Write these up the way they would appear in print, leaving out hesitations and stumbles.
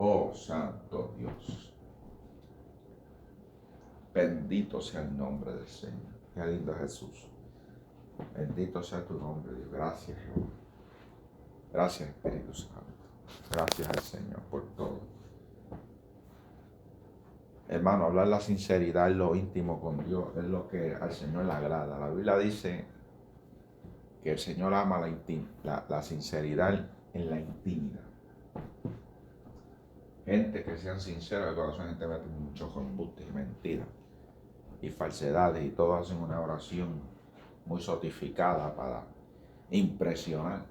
Oh, Santo Dios. Bendito sea el nombre del Señor. Qué lindo Jesús. Bendito sea tu nombre, Dios. Gracias, Jehová. Gracias, Espíritu Santo. Gracias al Señor por todo. Hermano, hablar la sinceridad en lo íntimo con Dios es lo que al Señor le agrada. La Biblia dice que el Señor ama la sinceridad en la intimidad. Gente que sean sinceros de corazón, gente mete muchos embustes y mentiras y falsedades y todos hacen una oración muy sotificada para impresionar.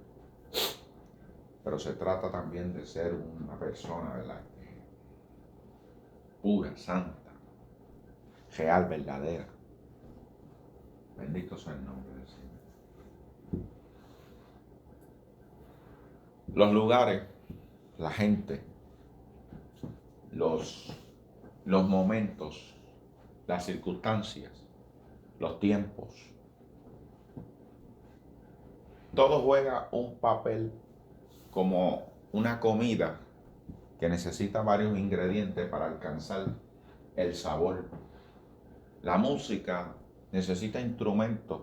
Pero se trata también de ser una persona, ¿verdad?, pura, santa, real, verdadera. Bendito sea el nombre del Señor. Los lugares, la gente, los momentos, las circunstancias, los tiempos, todo juega un papel como una comida que necesita varios ingredientes para alcanzar el sabor. La música necesita instrumentos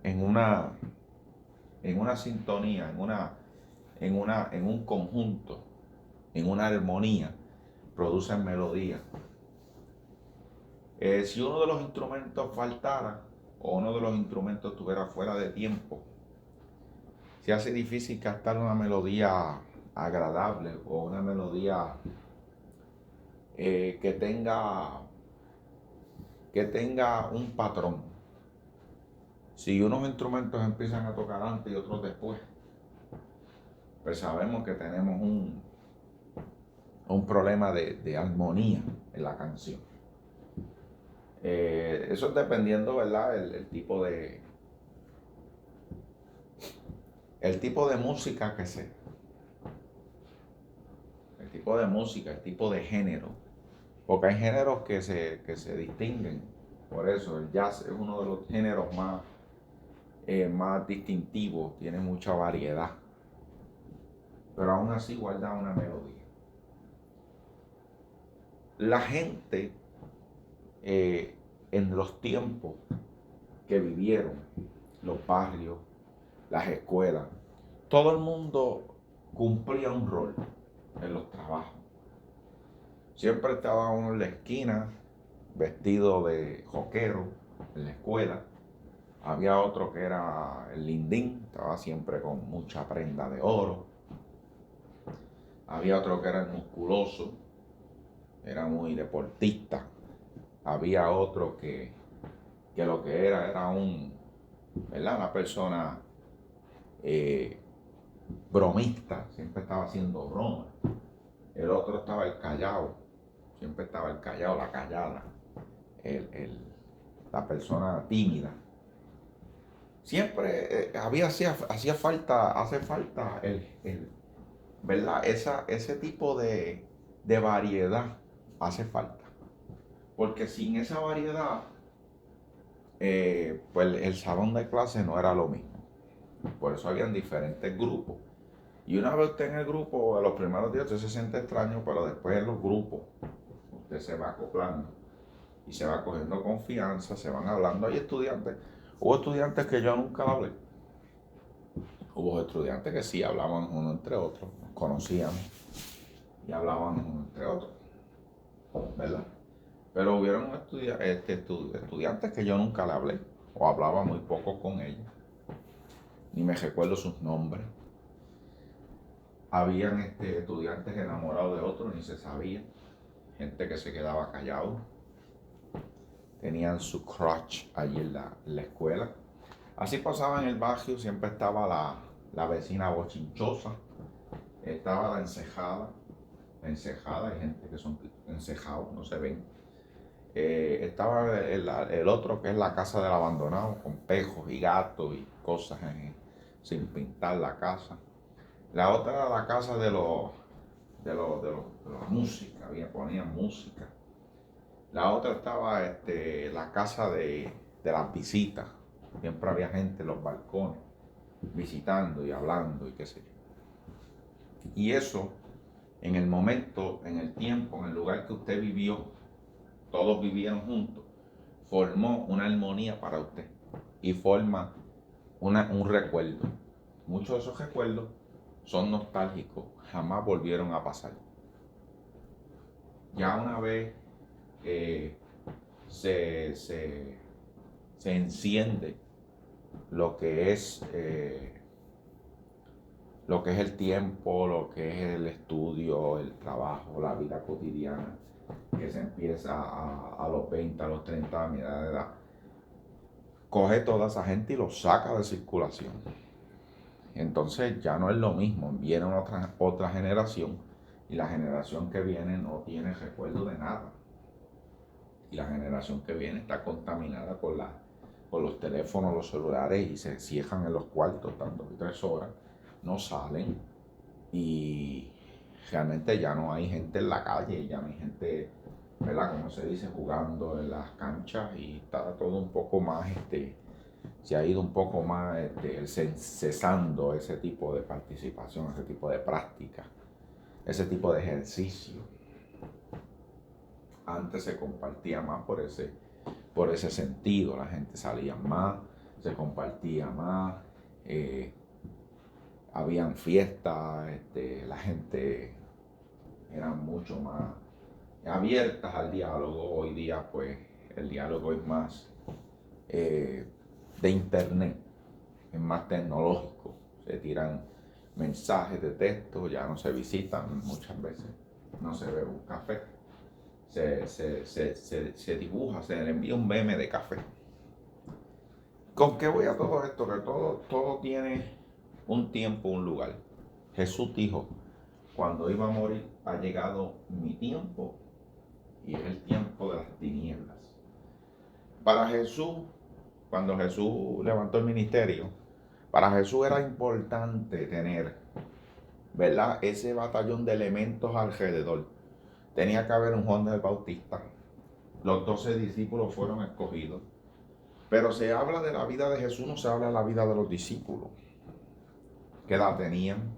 en una sintonía, en un conjunto, en una armonía, producen melodía. Si uno de los instrumentos faltara o uno de los instrumentos estuviera fuera de tiempo, se hace difícil captar una melodía agradable o una melodía que tenga un patrón. Si unos instrumentos empiezan a tocar antes y otros después, pues sabemos que tenemos un problema de armonía en la canción. Eso es dependiendo, ¿verdad?, el tipo de música que sea. El tipo de música, el tipo de género. Porque hay géneros que se distinguen. Por eso el jazz es uno de los géneros más distintivos, tiene mucha variedad. Pero aún así guarda una melodía. La gente en los tiempos que vivieron, los barrios, las escuelas, todo el mundo cumplía un rol en los trabajos. Siempre estaba uno en la esquina vestido de joquero en la escuela. Había otro que era el lindín, estaba siempre con mucha prenda de oro. Había otro que era el musculoso, era muy deportista. Había otro que lo que era ¿verdad?, una persona bromista, siempre estaba haciendo bromas. El otro estaba el callado, siempre estaba el callado, la callada, la persona tímida. Siempre hace falta ¿verdad?, ese tipo de variedad hace falta. Porque sin esa variedad, pues el salón de clase no era lo mismo. Por eso habían diferentes grupos. Y una vez usted en el grupo, a los primeros días usted se siente extraño, pero después en los grupos usted se va acoplando y se va cogiendo confianza, se van hablando. Hubo estudiantes que yo nunca hablé. Hubo estudiantes que sí hablaban uno entre otros, nos conocíamos y hablaban uno entre otros, ¿verdad? Pero hubieron estudiantes que yo nunca le hablé o hablaba muy poco con ellos, ni me recuerdo sus nombres. Habían estudiantes enamorados de otros, ni se sabía. Gente que se quedaba callado. Tenían su crush allí en la escuela. Así pasaba en el barrio, siempre estaba la vecina bochinchosa, estaba la encejada, hay gente que son encejados, no se ven. Estaba el otro que es la casa del abandonado, con pejos y gatos y cosas sin pintar la casa. La otra era la casa de la música, ponían música. La otra estaba la casa de las visitas. Siempre había gente en los balcones visitando y hablando y qué sé yo. Y eso en el momento, en el tiempo, en el lugar que usted vivió, todos vivieron juntos, formó una armonía para usted y forma un recuerdo. Muchos de esos recuerdos son nostálgicos, jamás volvieron a pasar. Ya una vez se, se, se enciende lo que es el tiempo, lo que es el estudio, el trabajo, la vida cotidiana, que se empieza a los 20, a los 30 años de edad, coge toda esa gente y los saca de circulación. Entonces ya no es lo mismo, viene otra generación y la generación que viene no tiene recuerdo de nada. Y la generación que viene está contaminada con los teléfonos, los celulares, y se cierran en los cuartos tanto 3 horas, no salen y realmente ya no hay gente en la calle, ya no hay gente, ¿verdad? Como se dice, jugando en las canchas, y está todo un poco más, se ha ido un poco más cesando ese tipo de participación, ese tipo de práctica, ese tipo de ejercicio. Antes se compartía más por ese sentido, la gente salía más, se compartía más, habían fiestas, la gente era mucho más abiertas al diálogo. Hoy día pues el diálogo es más de internet, es más tecnológico, se tiran mensajes de texto, ya no se visitan muchas veces, no se bebe un café, se dibuja, se le envía un meme de café. ¿Con qué voy a todo esto? Que todo tiene un tiempo, un lugar. Jesús dijo, cuando iba a morir, ha llegado mi tiempo y es el tiempo de las tinieblas. Para Jesús, cuando Jesús levantó el ministerio, para Jesús era importante tener, ¿verdad?, ese batallón de elementos alrededor. Tenía que haber un Juan el Bautista. Los 12 discípulos fueron escogidos. Pero se habla de la vida de Jesús, no se habla de la vida de los discípulos. ¿Qué edad tenían?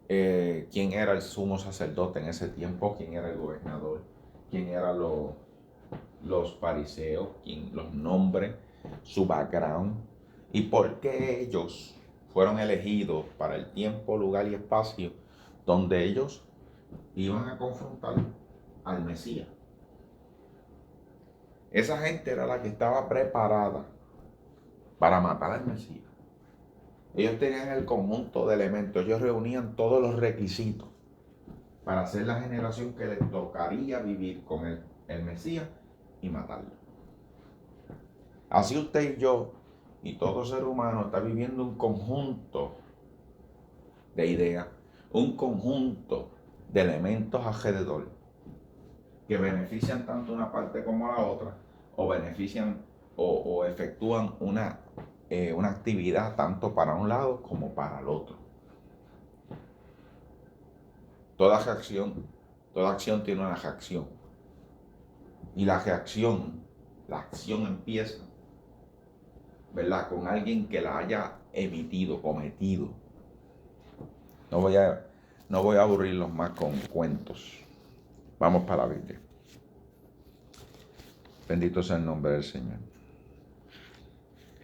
¿Quién era el sumo sacerdote en ese tiempo? ¿Quién era el gobernador? ¿Quién eran los fariseos? Los nombres, su background, y por qué ellos fueron elegidos para el tiempo, lugar y espacio donde ellos iban a confrontar al Mesías. Esa gente era la que estaba preparada para matar al Mesías. Ellos tenían el conjunto de elementos, ellos reunían todos los requisitos para ser la generación que les tocaría vivir con el Mesías y matarlo. Así usted y yo y todo ser humano está viviendo un conjunto de ideas, un conjunto de elementos alrededor que benefician tanto una parte como la otra, o benefician o efectúan una actividad tanto para un lado como para el otro. Toda acción tiene una reacción. Y la acción empieza, ¿verdad?, con alguien que la haya cometido. No voy a aburrirlos más con cuentos. Vamos para la Biblia. Bendito sea el nombre del Señor.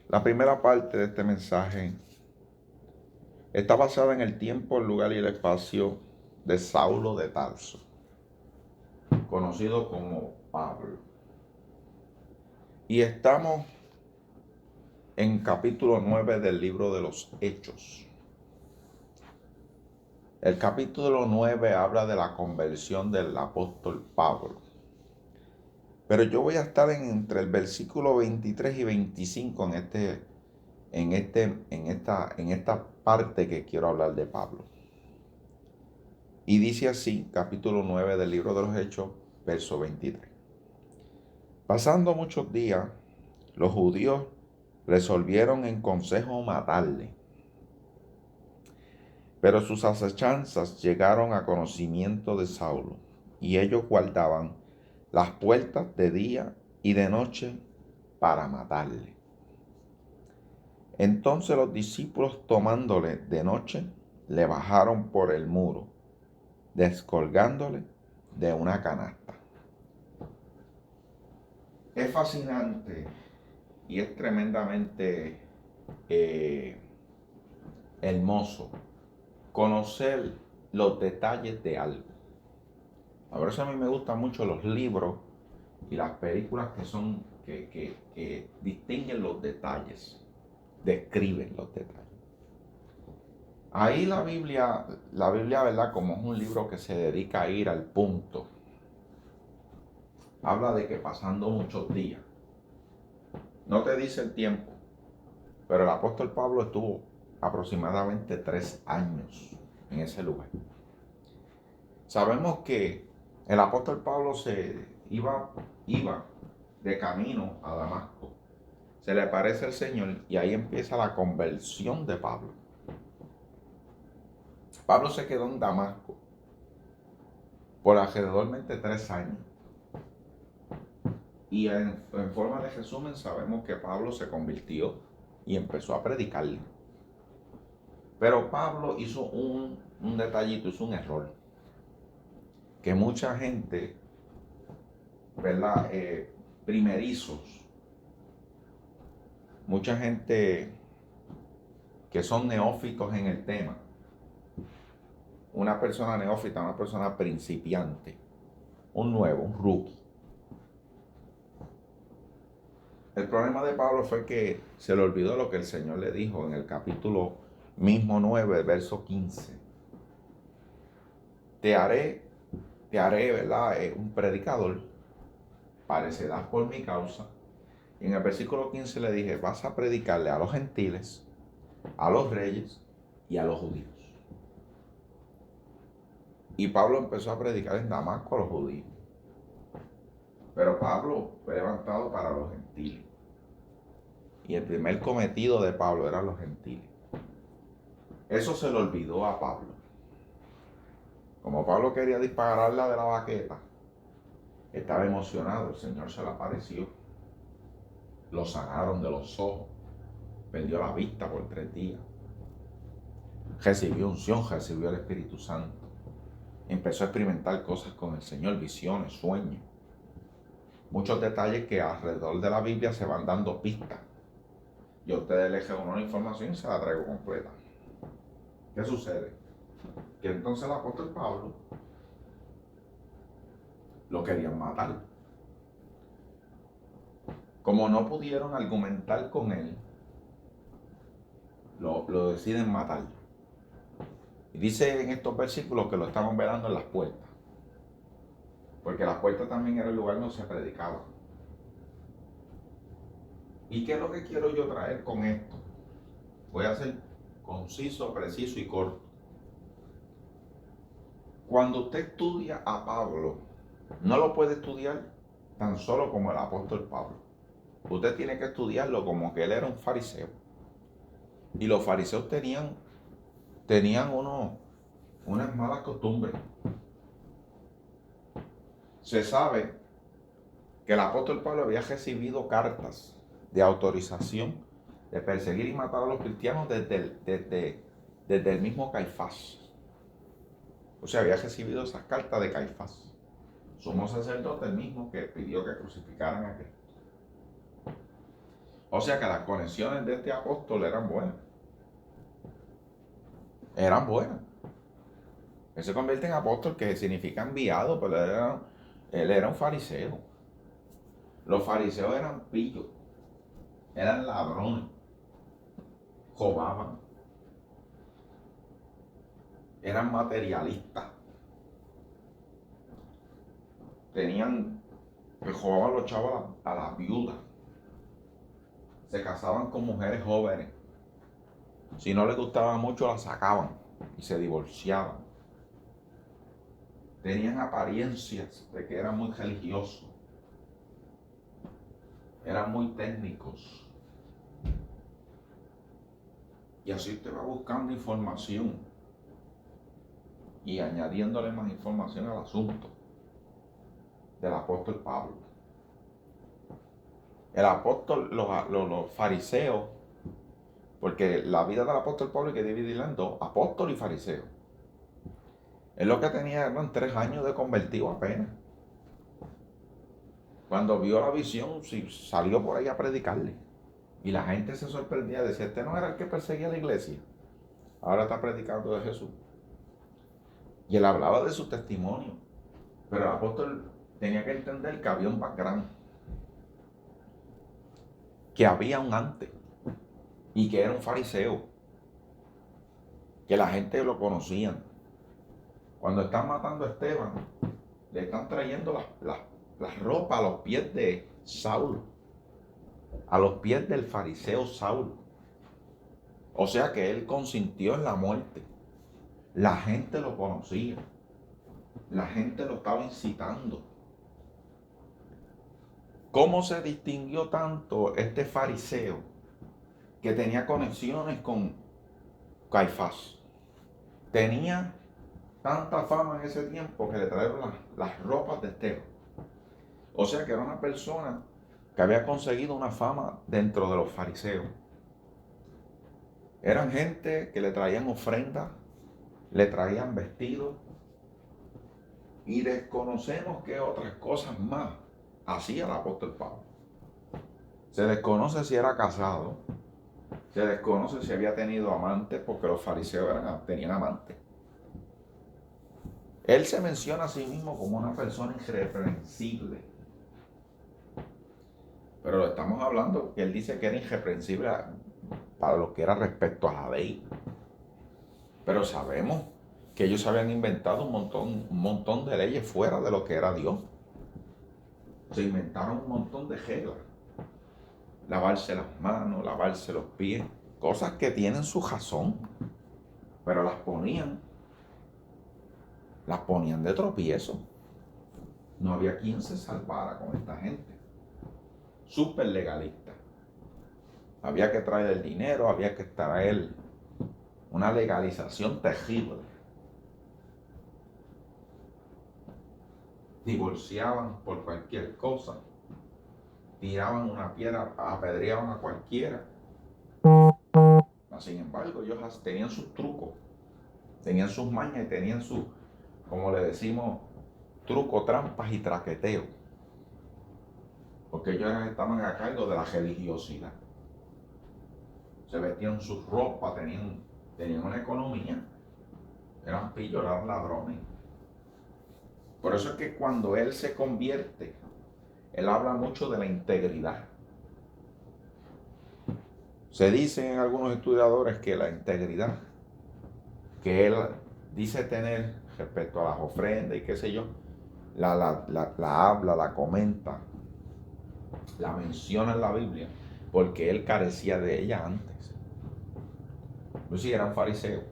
La primera parte de este mensaje está basada en el tiempo, el lugar y el espacio de Saulo de Tarso, conocido como Pablo. Y estamos en capítulo 9 del libro de los Hechos. El capítulo 9 habla de la conversión del apóstol Pablo. Pero yo voy a estar entre el versículo 23 y 25 en esta parte que quiero hablar de Pablo. Y dice así, capítulo 9 del libro de los Hechos, verso 23. Pasando muchos días, los judíos resolvieron en consejo matarle. Pero sus asechanzas llegaron a conocimiento de Saulo, y ellos guardaban las puertas de día y de noche para matarle. Entonces los discípulos, tomándole de noche, le bajaron por el muro descolgándole de una canasta. Es fascinante y es tremendamente hermoso conocer los detalles de algo. A ver, eso a mí me gustan mucho los libros y las películas que distinguen los detalles, describen los detalles. Ahí la Biblia, ¿verdad? Como es un libro que se dedica a ir al punto, habla de que pasando muchos días, no te dice el tiempo, pero el apóstol Pablo estuvo aproximadamente 3 años en ese lugar. Sabemos que el apóstol Pablo se iba de camino a Damasco. Se le aparece el Señor y ahí empieza la conversión de Pablo. Pablo se quedó en Damasco por alrededor de 3 años. Y en forma de resumen sabemos que Pablo se convirtió y empezó a predicarle. Pero Pablo hizo un detallito, hizo un error. Que mucha gente, ¿verdad? Primerizos, mucha gente que son neófitos en el tema. Una persona neófita, una persona principiante, un nuevo, un rookie. El problema de Pablo fue que se le olvidó lo que el Señor le dijo en el capítulo mismo 9, verso 15. Te haré, ¿verdad? Un predicador, parecerás por mi causa. Y en el versículo 15 le dije, vas a predicarle a los gentiles, a los reyes y a los judíos. Y Pablo empezó a predicar en Damasco a los judíos. Pero Pablo fue levantado para los gentiles. Y el primer cometido de Pablo eran los gentiles. Eso se le olvidó a Pablo. Como Pablo quería dispararla de la baqueta, estaba emocionado, el Señor se le apareció. Lo sanaron de los ojos. Perdió la vista por 3 días. Recibió unción, recibió el Espíritu Santo. Empezó a experimentar cosas con el Señor, visiones, sueños. Muchos detalles que alrededor de la Biblia se van dando pistas. Yo a ustedes les reúno una información y se la traigo completa. ¿Qué sucede? Que entonces el apóstol Pablo lo querían matar. Como no pudieron argumentar con él, lo deciden matar. Y dice en estos versículos que lo estaban velando en las puertas. Porque las puertas también era el lugar donde se predicaba. ¿Y qué es lo que quiero yo traer con esto? Voy a ser conciso, preciso y corto. Cuando usted estudia a Pablo, no lo puede estudiar tan solo como el apóstol Pablo. Usted tiene que estudiarlo como que él era un fariseo. Y los fariseos tenían unas malas costumbres. Se sabe que el apóstol Pablo había recibido cartas de autorización de perseguir y matar a los cristianos desde el mismo Caifás. O sea, había recibido esas cartas de Caifás, sumo sacerdote, el mismo que pidió que crucificaran a Cristo. O sea que las conexiones de este apóstol eran buenas. Eran buenas. Él se convierte en apóstol, que significa enviado, pero él era un fariseo. Los fariseos eran pillos, eran ladrones, robaban, eran materialistas, robaban los chavos a las viudas, se casaban con mujeres jóvenes, si no les gustaba mucho las sacaban y se divorciaban. Tenían apariencias de que eran muy religiosos, eran muy técnicos. Y así usted va buscando información y añadiéndole más información al asunto del apóstol Pablo. El apóstol, los fariseos, porque la vida del apóstol Pablo hay que dividirla en dos, apóstol y fariseo. Él lo que tenía eran 3 años de convertido apenas. Cuando vio la visión, sí, salió por ahí a predicarle. Y la gente se sorprendía, decía, este no era el que perseguía la iglesia. Ahora está predicando de Jesús. Y él hablaba de su testimonio. Pero el apóstol tenía que entender que había un background. Que había un antes. Y que era un fariseo. Que la gente lo conocía. Cuando están matando a Esteban, le están trayendo las ropas a los pies de Saulo. A los pies del fariseo Saulo. O sea que él consintió en la muerte. La gente lo conocía. La gente lo estaba incitando. ¿Cómo se distinguió tanto este fariseo que tenía conexiones con Caifás? Tenía tanta fama en ese tiempo que le trajeron las ropas de Esteban. O sea que era una persona que había conseguido una fama dentro de los fariseos. Eran gente que le traían ofrendas, le traían vestidos y desconocemos qué otras cosas más hacía el apóstol Pablo. Se desconoce si era casado, se desconoce si había tenido amantes, porque los fariseos tenían amantes. Él se menciona a sí mismo como una persona irreprensible. Pero estamos hablando que él dice que era irreprensible para lo que era respecto a la ley. Pero sabemos que ellos habían inventado un montón de leyes fuera de lo que era Dios. Se inventaron un montón de reglas. Lavarse las manos, lavarse los pies, cosas que tienen su razón, pero las ponían de tropiezo. No había quien se salvara con esta gente. Súper legalista. Había que traer el dinero, había que traer una legalización terrible. Divorciaban por cualquier cosa. Tiraban una piedra, apedreaban a cualquiera. Sin embargo, ellos tenían sus trucos, tenían sus mañas y tenían sus, como le decimos, trucos, trampas y traqueteos. Porque ellos estaban a cargo de la religiosidad. Se vestían sus ropas, tenían una economía. Eran pillos, eran ladrones. Por eso es que cuando él se convierte, él habla mucho de la integridad. Se dice en algunos estudiadores que la integridad que él dice tener respecto a las ofrendas y qué sé yo, la habla, la comenta, la menciona en la Biblia, porque él carecía de ella antes. Pues sí, eran fariseos.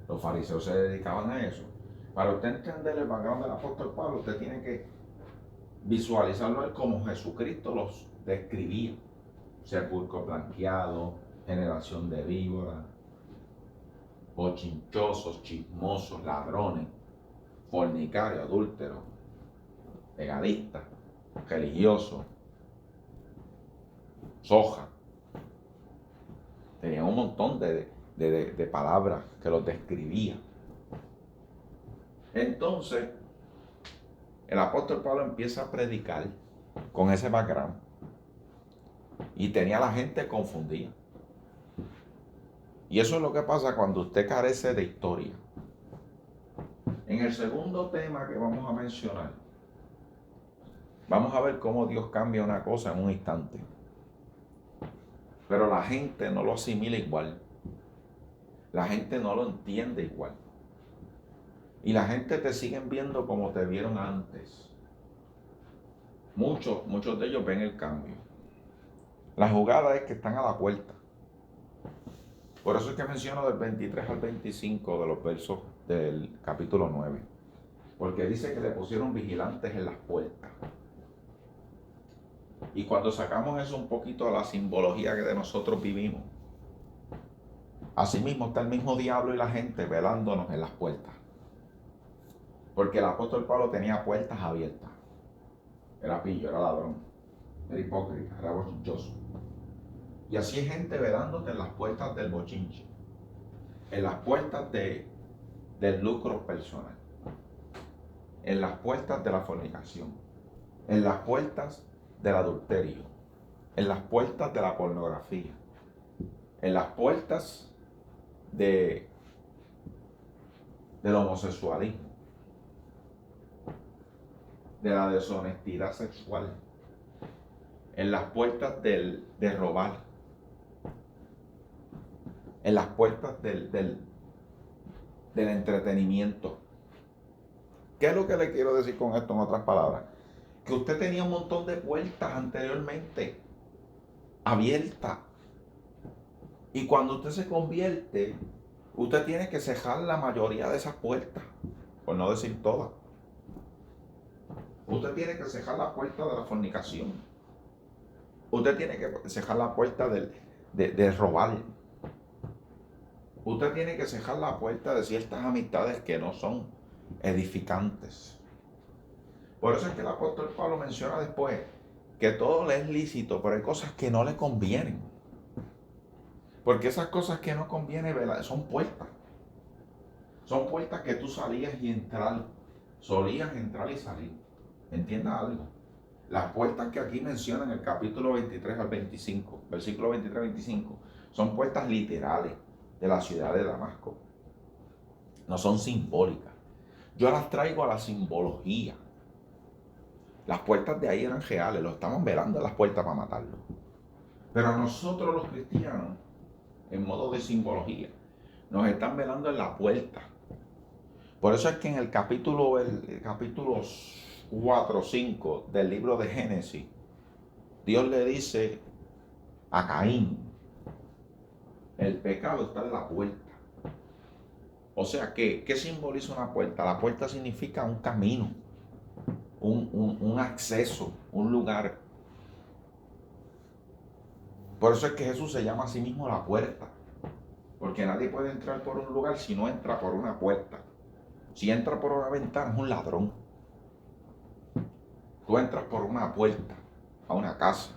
Los fariseos se dedicaban a eso. Para usted entender el background del apóstol Pablo, usted tiene que visualizarlo él como Jesucristo los describía. Sepulcro blanqueado, generación de víboras, bochinchosos, chismosos, ladrones, fornicarios, adúlteros, legalistas, religiosos, soja. Tenían un montón de palabras que los describían. Entonces, el apóstol Pablo empieza a predicar con ese background y tenía a la gente confundida. Y eso es lo que pasa cuando usted carece de historia. En el segundo tema que vamos a mencionar, vamos a ver cómo Dios cambia una cosa en un instante. Pero la gente no lo asimila igual. La gente no lo entiende igual. Y la gente te siguen viendo como te vieron antes. Muchos de ellos ven el cambio. La jugada es que están a la puerta. Por eso es que menciono del 23 al 25 de los versos del capítulo 9. Porque dice que le pusieron vigilantes en las puertas. Y cuando sacamos eso un poquito a la simbología que de nosotros vivimos, asimismo está el mismo diablo y la gente velándonos en las puertas. Porque el apóstol Pablo tenía puertas abiertas. Era pillo, era ladrón, era hipócrita, era bochinchoso. Y así hay gente velándote en las puertas del bochinche, en las puertas de del lucro personal, en las puertas de la fornicación, en las puertas del adulterio, en las puertas de la pornografía, en las puertas de, del homosexualismo, de la deshonestidad sexual, en las puertas de robar, en las puertas del entretenimiento. ¿Qué es lo que le quiero decir con esto en otras palabras? Que usted tenía un montón de puertas anteriormente abiertas. Y cuando usted se convierte, usted tiene que cejar la mayoría de esas puertas, por no decir todas. Usted tiene que cejar la puerta de la fornicación. Usted tiene que cejar la puerta de robar. Usted tiene que cejar la puerta de ciertas amistades que no son edificantes. Por eso es que el apóstol Pablo menciona después que todo le es lícito, pero hay cosas que no le convienen. Porque esas cosas que no convienen, ¿verdad?, son puertas. Son puertas que tú salías y entrar. Solías entrar y salir. ¿Entiendas algo? Las puertas que aquí menciona en el capítulo 23 al 25, versículo 23 al 25, son puertas literales de la ciudad de Damasco. No son simbólicas. Yo las traigo a la simbología. Las puertas de ahí eran reales, lo estaban velando en las puertas para matarlo. Pero nosotros los cristianos, en modo de simbología, nos están velando en la puerta. Por eso es que en el capítulo 4 o 5 del libro de Génesis, Dios le dice a Caín, el pecado está en la puerta. O sea, ¿qué simboliza una puerta? La puerta significa un camino, un acceso, un lugar. Por eso es que Jesús se llama a sí mismo la puerta. Porque nadie puede entrar por un lugar si no entra por una puerta. Si entra por una ventana es un ladrón. Tú entras por una puerta a una casa,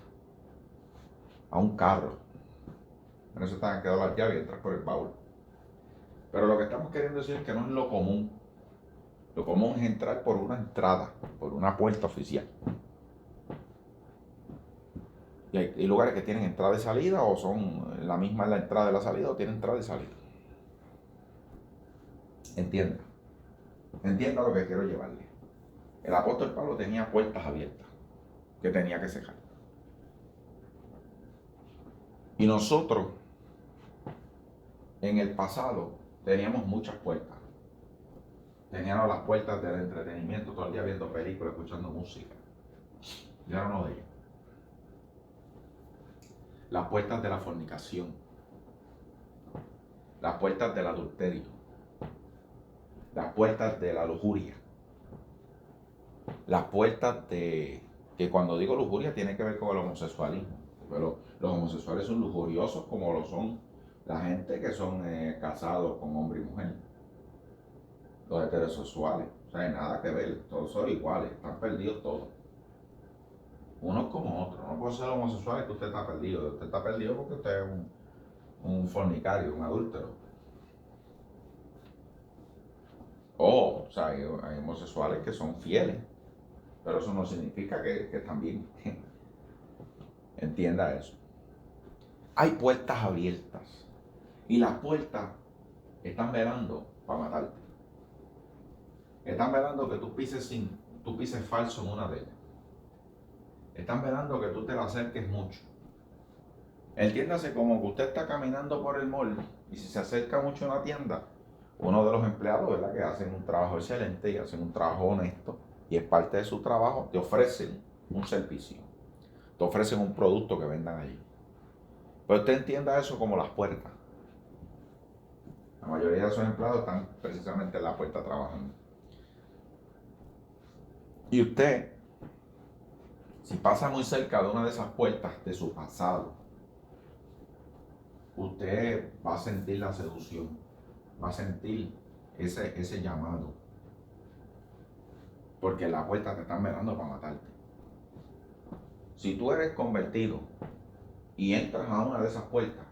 a un carro. En eso te han quedado las llaves y entras por el baúl. Pero lo que estamos queriendo decir es que no es lo común. Lo común es entrar por una entrada, por una puerta oficial. Y hay lugares que tienen entrada y salida, o son la misma en la entrada y la salida, o tienen entrada y salida. Entienda. Entienda lo que quiero llevarle. El apóstol Pablo tenía puertas abiertas que tenía que cejar. Y nosotros, en el pasado, teníamos muchas puertas. Teníamos las puertas del entretenimiento, todo el día viendo películas, escuchando música. Y ahora no de ellas. Las puertas de la fornicación. Las puertas del adulterio. Las puertas de la lujuria. Las puertas de... que cuando digo lujuria tiene que ver con el homosexualismo. Pero los homosexuales son lujuriosos como lo son la gente que son casados con hombre y mujer. Los heterosexuales. O sea, hay nada que ver. Todos son iguales. Están perdidos todos. Unos como otros. No puede ser homosexual y que usted está perdido. Usted está perdido porque usted es un fornicario, un adúltero. O sea, hay homosexuales que son fieles. Pero eso no significa que están bien. Entienda eso. Hay puertas abiertas. Y las puertas están velando para matarte. Están velando que tú pises falso en una de ellas. Están velando que tú te la acerques mucho. Entiéndase como que usted está caminando por el mall y si se acerca mucho a una tienda, uno de los empleados, ¿verdad?, que hacen un trabajo excelente y hacen un trabajo honesto y es parte de su trabajo, te ofrecen un servicio, te ofrecen un producto que vendan allí. Pero usted entienda eso como las puertas. La mayoría de esos empleados están precisamente en la puerta trabajando. Y usted, si pasa muy cerca de una de esas puertas de su pasado, usted va a sentir la seducción, va a sentir ese llamado. Porque la puerta te están mirando para matarte. Si tú eres convertido y entras a una de esas puertas,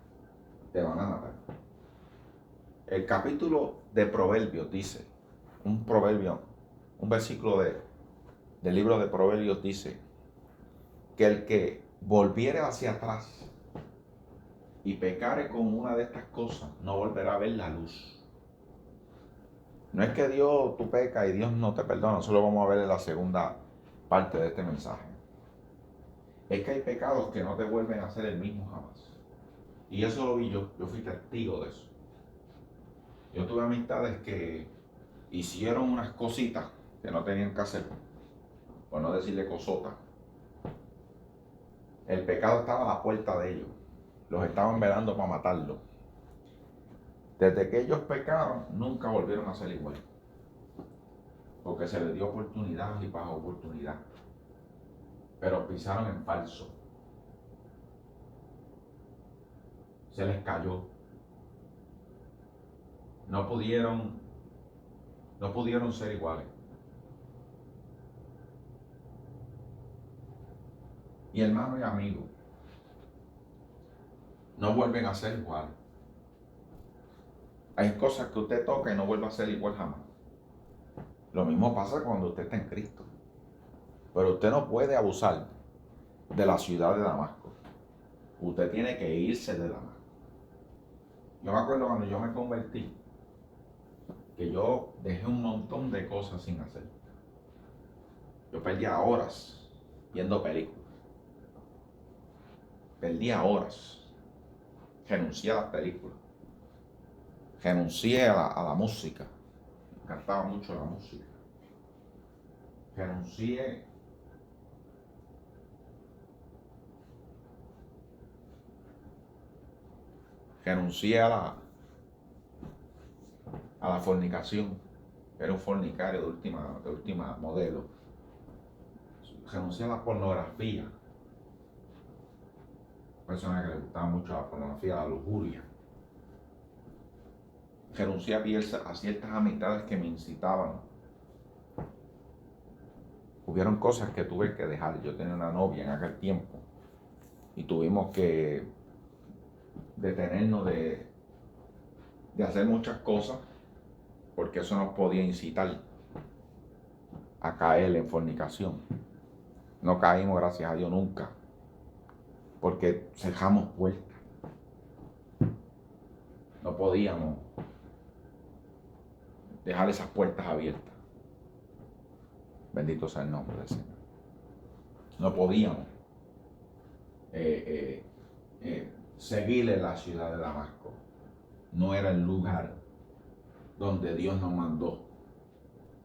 te van a matar. El capítulo de Proverbios dice, un proverbio, un versículo del libro de Proverbios dice, que el que volviere hacia atrás y pecare con una de estas cosas, no volverá a ver la luz. No es que Dios, tú pecas y Dios no te perdona, eso lo vamos a ver en la segunda parte de este mensaje. Es que hay pecados que no te vuelven a hacer el mismo jamás. Y eso lo vi yo fui testigo de eso. Yo tuve amistades que hicieron unas cositas que no tenían que hacer, por no decirle cosotas. El pecado estaba a la puerta de ellos, los estaban velando para matarlos. Desde que ellos pecaron, nunca volvieron a ser igual, porque se les dio oportunidad y bajo oportunidad, pero pisaron en falso, se les cayó, no pudieron ser iguales. Y hermano y amigo, no vuelven a ser iguales. Hay cosas que usted toca y no vuelve a ser igual jamás. Lo mismo pasa cuando usted está en Cristo. Pero usted no puede abusar de la ciudad de Damasco. Usted tiene que irse de Damasco. Yo me acuerdo cuando yo me convertí, que yo dejé un montón de cosas sin hacer. Yo perdía horas viendo películas. Perdía horas. Renuncié a las películas. Renuncié a la música. Me encantaba mucho la música. Renuncié a la fornicación. Era un fornicario de última modelo. Renuncié a la pornografía. Personas que les gustaba mucho la pornografía, la lujuria. Renuncié a ciertas amistades que me incitaban. Hubieron cosas que tuve que dejar. Yo tenía una novia en aquel tiempo y tuvimos que detenernos de hacer muchas cosas porque eso nos podía incitar a caer en fornicación. No caímos, gracias a Dios, nunca, porque cerramos puertas. No podíamos dejar esas puertas abiertas. Bendito sea el nombre del Señor. No podíamos seguir en la ciudad de Damasco. No era el lugar donde Dios nos mandó.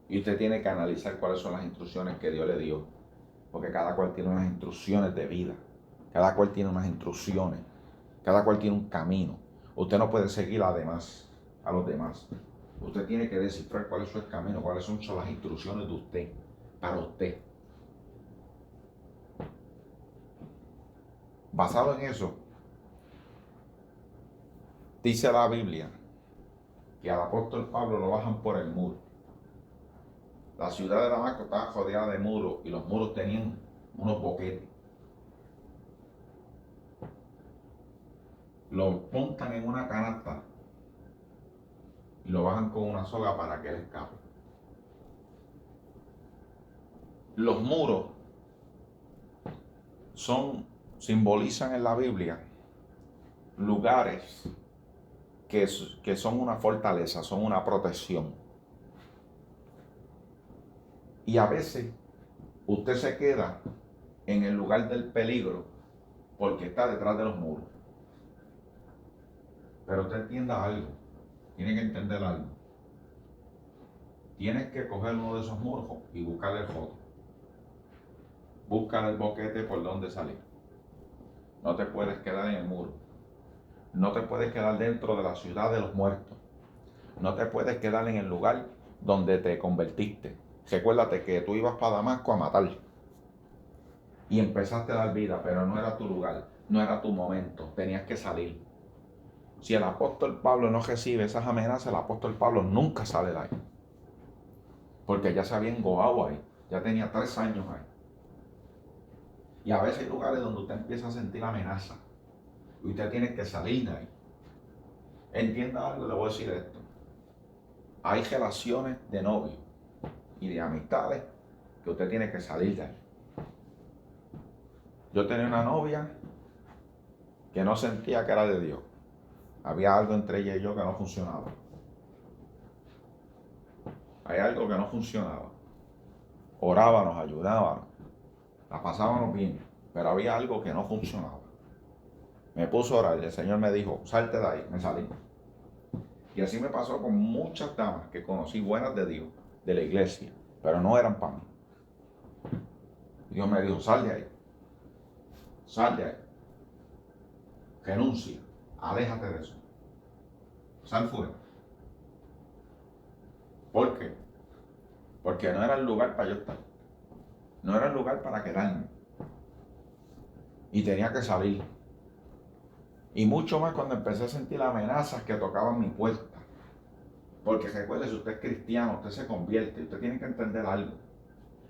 Y usted tiene que analizar cuáles son las instrucciones que Dios le dio. Porque cada cual tiene unas instrucciones de vida. Cada cual tiene unas instrucciones. Cada cual tiene un camino. Usted no puede seguir a los demás. Usted tiene que descifrar cuál es su camino, cuáles son las instrucciones de usted, para usted. Basado en eso, dice la Biblia que al apóstol Pablo lo bajan por el muro. La ciudad de Damasco estaba rodeada de muros y los muros tenían unos boquetes. Lo montan en una canasta y lo bajan con una soga para que él escape. Los muros simbolizan en la Biblia lugares que son una fortaleza, son una protección. Y a veces usted se queda en el lugar del peligro porque está detrás de los muros. Pero usted entienda algo, tiene que entender algo. Tienes que coger uno de esos muros y buscarle el joto. Buscar el boquete por donde salir. No te puedes quedar en el muro. No te puedes quedar dentro de la ciudad de los muertos. No te puedes quedar en el lugar donde te convertiste. Recuérdate que tú ibas para Damasco a matar. Y empezaste a dar vida, pero no era tu lugar, no era tu momento. Tenías que salir. Si el apóstol Pablo no recibe esas amenazas, el apóstol Pablo nunca sale de ahí. Porque ya se había engoado ahí. Ya tenía 3 años ahí. Y a veces hay lugares donde usted empieza a sentir amenaza. Y usted tiene que salir de ahí. Entienda algo, le voy a decir esto. hay relaciones de novio y de amistades que usted tiene que salir de ahí. Yo tenía una novia que no sentía que era de Dios. Había algo entre ella y yo que no funcionaba. Hay algo que no funcionaba. Orábamos, ayudábamos, la pasábamos bien, pero había algo que no funcionaba. Me puso a orar y el Señor me dijo, salte de ahí, me salí. Y así me pasó con muchas damas que conocí buenas de Dios, de la iglesia, pero no eran para mí. Dios me dijo, sal de ahí, sal de ahí, renuncia, aléjate de eso, sal fuera. ¿Por qué? Porque no era el lugar para yo estar, no era el lugar para quedarme. Y tenía que salir. Y mucho más cuando empecé a sentir amenazas que tocaban mi puerta. Porque recuerde, si usted es cristiano, usted se convierte, usted tiene que entender algo.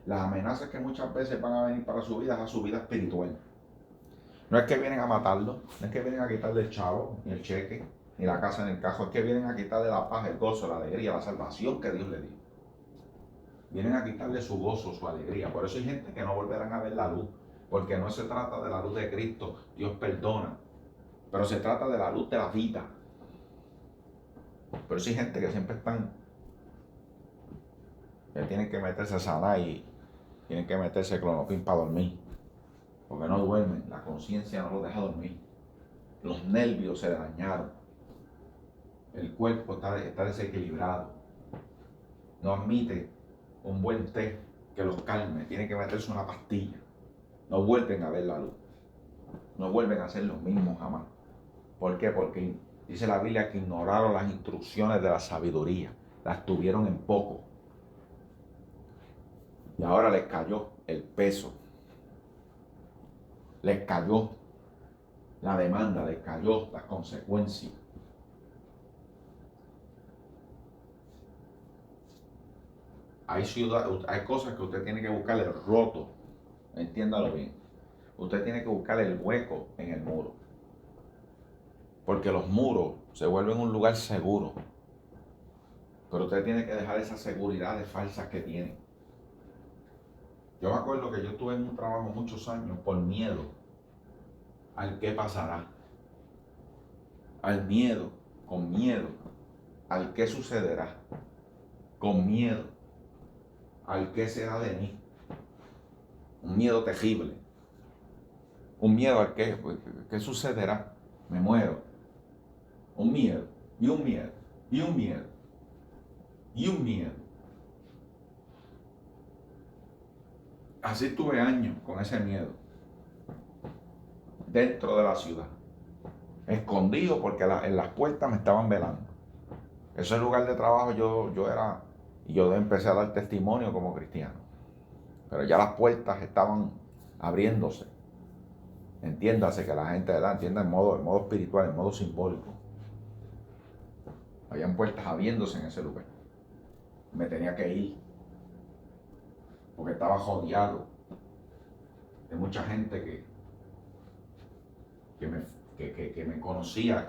Las amenazas que muchas veces van a venir para su vida es a su vida espiritual. No es que vienen a matarlo, no es que vienen a quitarle el chavo, ni el cheque, ni la casa en el cajo, es que vienen a quitarle la paz, el gozo, la alegría, la salvación que Dios le dio. Vienen a quitarle su gozo, su alegría. Por eso hay gente que no volverán a ver la luz, porque no se trata de la luz de Cristo, Dios perdona, pero se trata de la luz de la vida. Por eso hay gente que siempre están, que tienen que meterse sana y tienen que meterse clonopin para dormir, porque no duermen, la conciencia no los deja dormir, los nervios se dañaron, el cuerpo está desequilibrado, no admite un buen té que los calme, tienen que meterse una pastilla, no vuelven a ver la luz, no vuelven a ser los mismos jamás. ¿Por qué? Porque dice la Biblia que ignoraron las instrucciones de la sabiduría, las tuvieron en poco. Y ahora les cayó el peso, les cayó la demanda, les cayó las consecuencias. Hay cosas que usted tiene que buscar el roto, entiéndalo bien. Usted tiene que buscar el hueco en el muro. Porque los muros se vuelven un lugar seguro. Pero usted tiene que dejar esas seguridades falsas que tiene. Yo me acuerdo que yo estuve en un trabajo muchos años por miedo al qué pasará. Al miedo, con miedo, al qué sucederá. Con miedo, al qué será de mí. Un miedo terrible. Un miedo al qué sucederá. Me muero. Un miedo, y un miedo, y un miedo, y un miedo. Así estuve años con ese miedo. Dentro de la ciudad. Escondido porque en las puertas me estaban velando. Ese lugar de trabajo yo empecé a dar testimonio como cristiano. Pero ya las puertas estaban abriéndose. Entiéndase que la gente entienda en modo espiritual, en modo simbólico. Habían puertas abriéndose en ese lugar. Me tenía que ir. Porque estaba rodeado de mucha gente que me conocía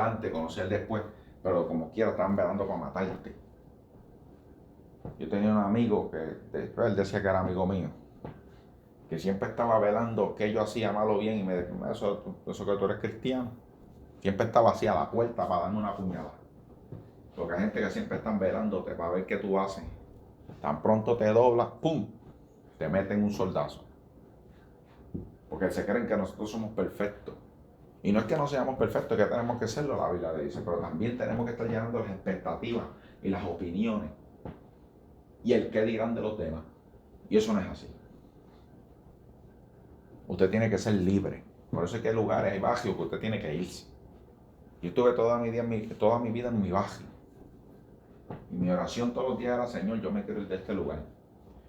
antes, conocía el después, pero como quiera estaban velando para matarte. Yo tenía un amigo que él decía que era amigo mío, que siempre estaba velando que yo hacía mal o bien y me decía, eso que tú eres cristiano. Siempre estaba así a la puerta para darme una puñalada. Porque hay gente que siempre están velándote para ver qué tú haces. Tan pronto te doblas, ¡pum!, te meten un soldazo. Porque se creen que nosotros somos perfectos. Y no es que no seamos perfectos, es que tenemos que serlo, la Biblia le dice, pero también tenemos que estar llenando las expectativas y las opiniones y el qué dirán de los demás. Y eso no es así. Usted tiene que ser libre. Por eso es que hay lugares, hay barrios que usted tiene que irse. Yo estuve toda mi vida en mi barrio. Y mi oración todos los días era, Señor, yo me quiero ir de este lugar.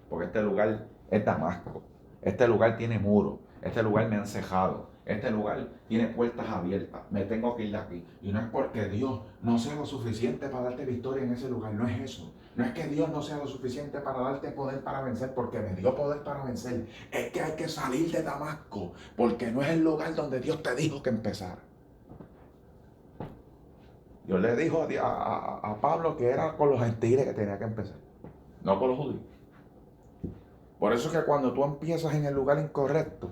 Porque este lugar es Damasco. Este lugar tiene muros. Este lugar me han cejado. Este lugar tiene puertas abiertas. Me tengo que ir de aquí. Y no es porque Dios no sea lo suficiente para darte victoria en ese lugar. No es eso. No es que Dios no sea lo suficiente para darte poder para vencer, porque me dio poder para vencer. Es que hay que salir de Damasco, porque no es el lugar donde Dios te dijo que empezara. Dios le dijo a Pablo que era con los gentiles que tenía que empezar, no con los judíos. Por eso es que cuando tú empiezas en el lugar incorrecto,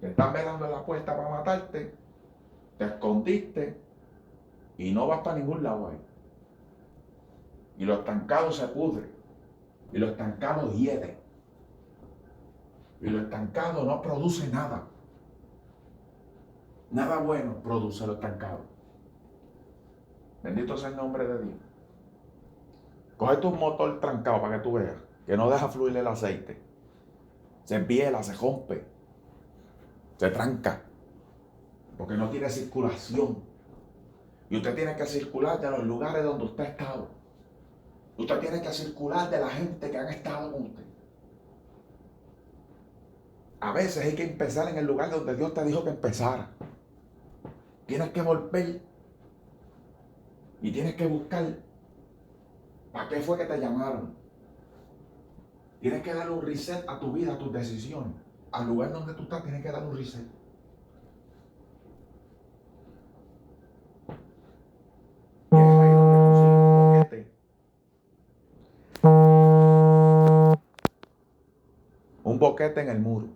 te están velando en la puerta para matarte, te escondiste y no vas para ningún lado ahí. Y lo estancado se pudre, y lo estancado hiede, y lo estancado no produce nada. Nada bueno produce lo estancado. Bendito sea el nombre de Dios. Coge tu motor trancado para que tú veas que no deja fluir el aceite. Se empiela, se rompe, se tranca, porque no tiene circulación. Y usted tiene que circular de los lugares donde usted ha estado. Usted tiene que circular de la gente que han estado con usted. A veces hay que empezar en el lugar donde Dios te dijo que empezara. Tienes que volver y tienes que buscar para qué fue que te llamaron. Tienes que darle un reset a tu vida, a tus decisiones. Al lugar donde tú estás, tienes que darle un reset. Tienes ahí donde consigues un boquete. Un boquete en el muro.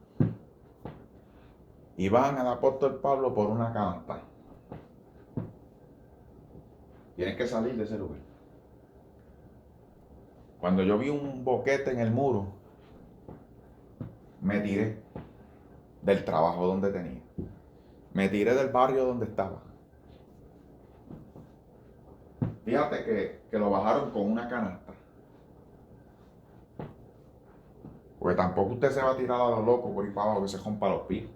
Y van al apóstol Pablo por una canasta. Tienes que salir de ese lugar. Cuando yo vi un boquete en el muro, me tiré del trabajo donde tenía. Me tiré del barrio donde estaba. Fíjate que lo bajaron con una canasta. Porque tampoco usted se va a tirar a lo loco por ir para abajo que se rompa los pies.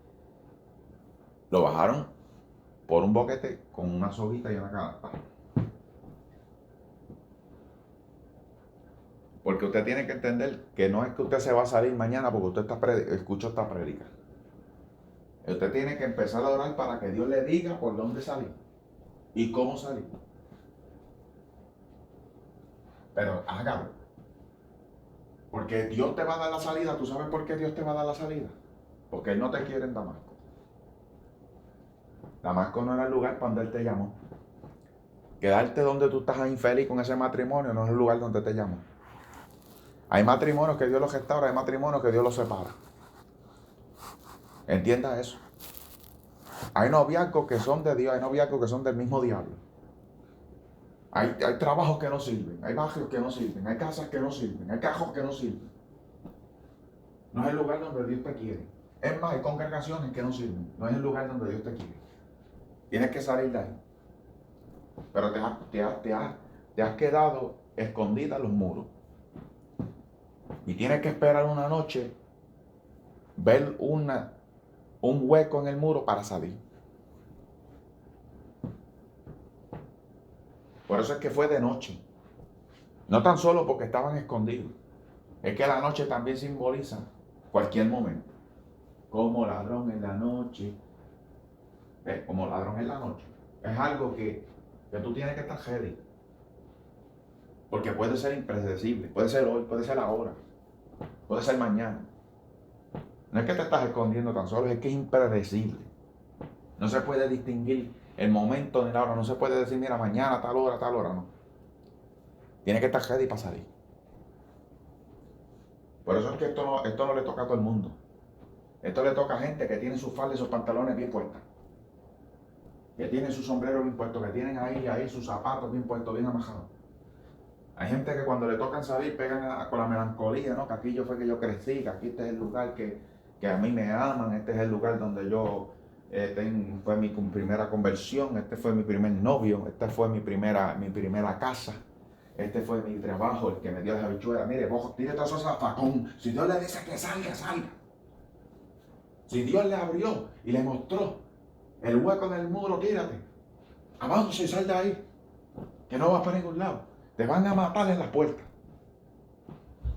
Lo bajaron por un boquete con una soguita y una canasta. Porque usted tiene que entender que no es que usted se va a salir mañana porque usted escucha esta prédica. Usted tiene que empezar a orar para que Dios le diga por dónde salir y cómo salir. Pero hágalo. Porque Dios te va a dar la salida. ¿Tú sabes por qué Dios te va a dar la salida? Porque Él no te quiere en Damasco. Damasco no era el lugar para donde Él te llamó. Quedarte donde tú estás infeliz con ese matrimonio no es el lugar donde te llamó. Hay matrimonios que Dios los restaura, hay matrimonios que Dios los separa. Entienda eso. Hay noviazgos que son de Dios, hay noviazgos que son del mismo diablo. Hay trabajos que no sirven, hay barrios que no sirven, hay casas que no sirven, hay cajos que no sirven. No es el lugar donde Dios te quiere. Es más, hay congregaciones que no sirven. No es el lugar donde Dios te quiere. Tienes que salir de ahí. Pero te has quedado escondida en los muros. Y tienes que esperar una noche, ver un hueco en el muro para salir. Por eso es que fue de noche. No tan solo porque estaban escondidos. Es que la noche también simboliza cualquier momento. Como ladrón en la noche. Como ladrón en la noche. Es algo que tú tienes que estar ready. Porque puede ser impredecible. Puede ser hoy, puede ser ahora. Puede ser mañana. No es que te estás escondiendo tan solo, es que es impredecible. No se puede distinguir el momento ni la hora. No se puede decir, mira, mañana, tal hora, no. Tiene que estar ready para salir. Por eso es que esto no le toca a todo el mundo. Esto le toca a gente que tiene sus faldas y sus pantalones bien puestos. Que tienen su sombrero bien puesto, que tienen ahí sus zapatos bien puestos, bien amajados. Hay gente que cuando le tocan salir pegan con la melancolía, ¿no? Que aquí yo fue que yo crecí, que aquí este es el lugar que a mí me aman, este es el lugar donde yo fue mi primera conversión, este fue mi primer novio, esta fue mi primera casa, este fue mi trabajo, el que me dio las habichuelas. Mire, vos tire todo eso zafacón. Si Dios le dice que salga, salga. Si Dios le abrió y le mostró el hueco en el muro, tírate. Avance y sal de ahí, que no vas para ningún lado. Te van a matar en las puertas.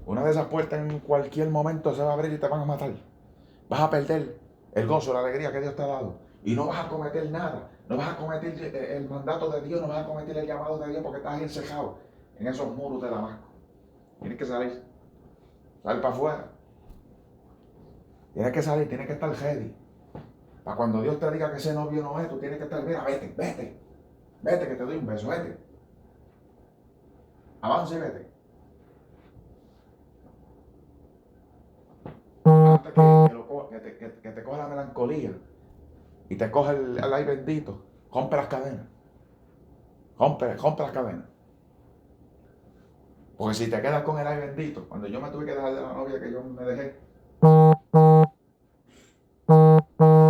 Una de esas puertas en cualquier momento se va a abrir y te van a matar. Vas a perder el gozo, la alegría que Dios te ha dado. Y no vas a cometer nada. No vas a cometer el mandato de Dios, no vas a cometer el llamado de Dios porque estás ahí encejado en esos muros de Damasco. Tienes que salir. Sal para afuera. Tienes que salir, tienes que estar ready. Para cuando Dios te diga que ese novio no es, tú tienes que estar, mira, vete. Vete que te doy un beso, vete. Avance y vete. Antes que te coja la melancolía y te coge el aire bendito, rompe las cadenas. Rompe las cadenas. Porque si te quedas con el aire bendito, cuando yo me tuve que dejar de la novia que yo me dejé,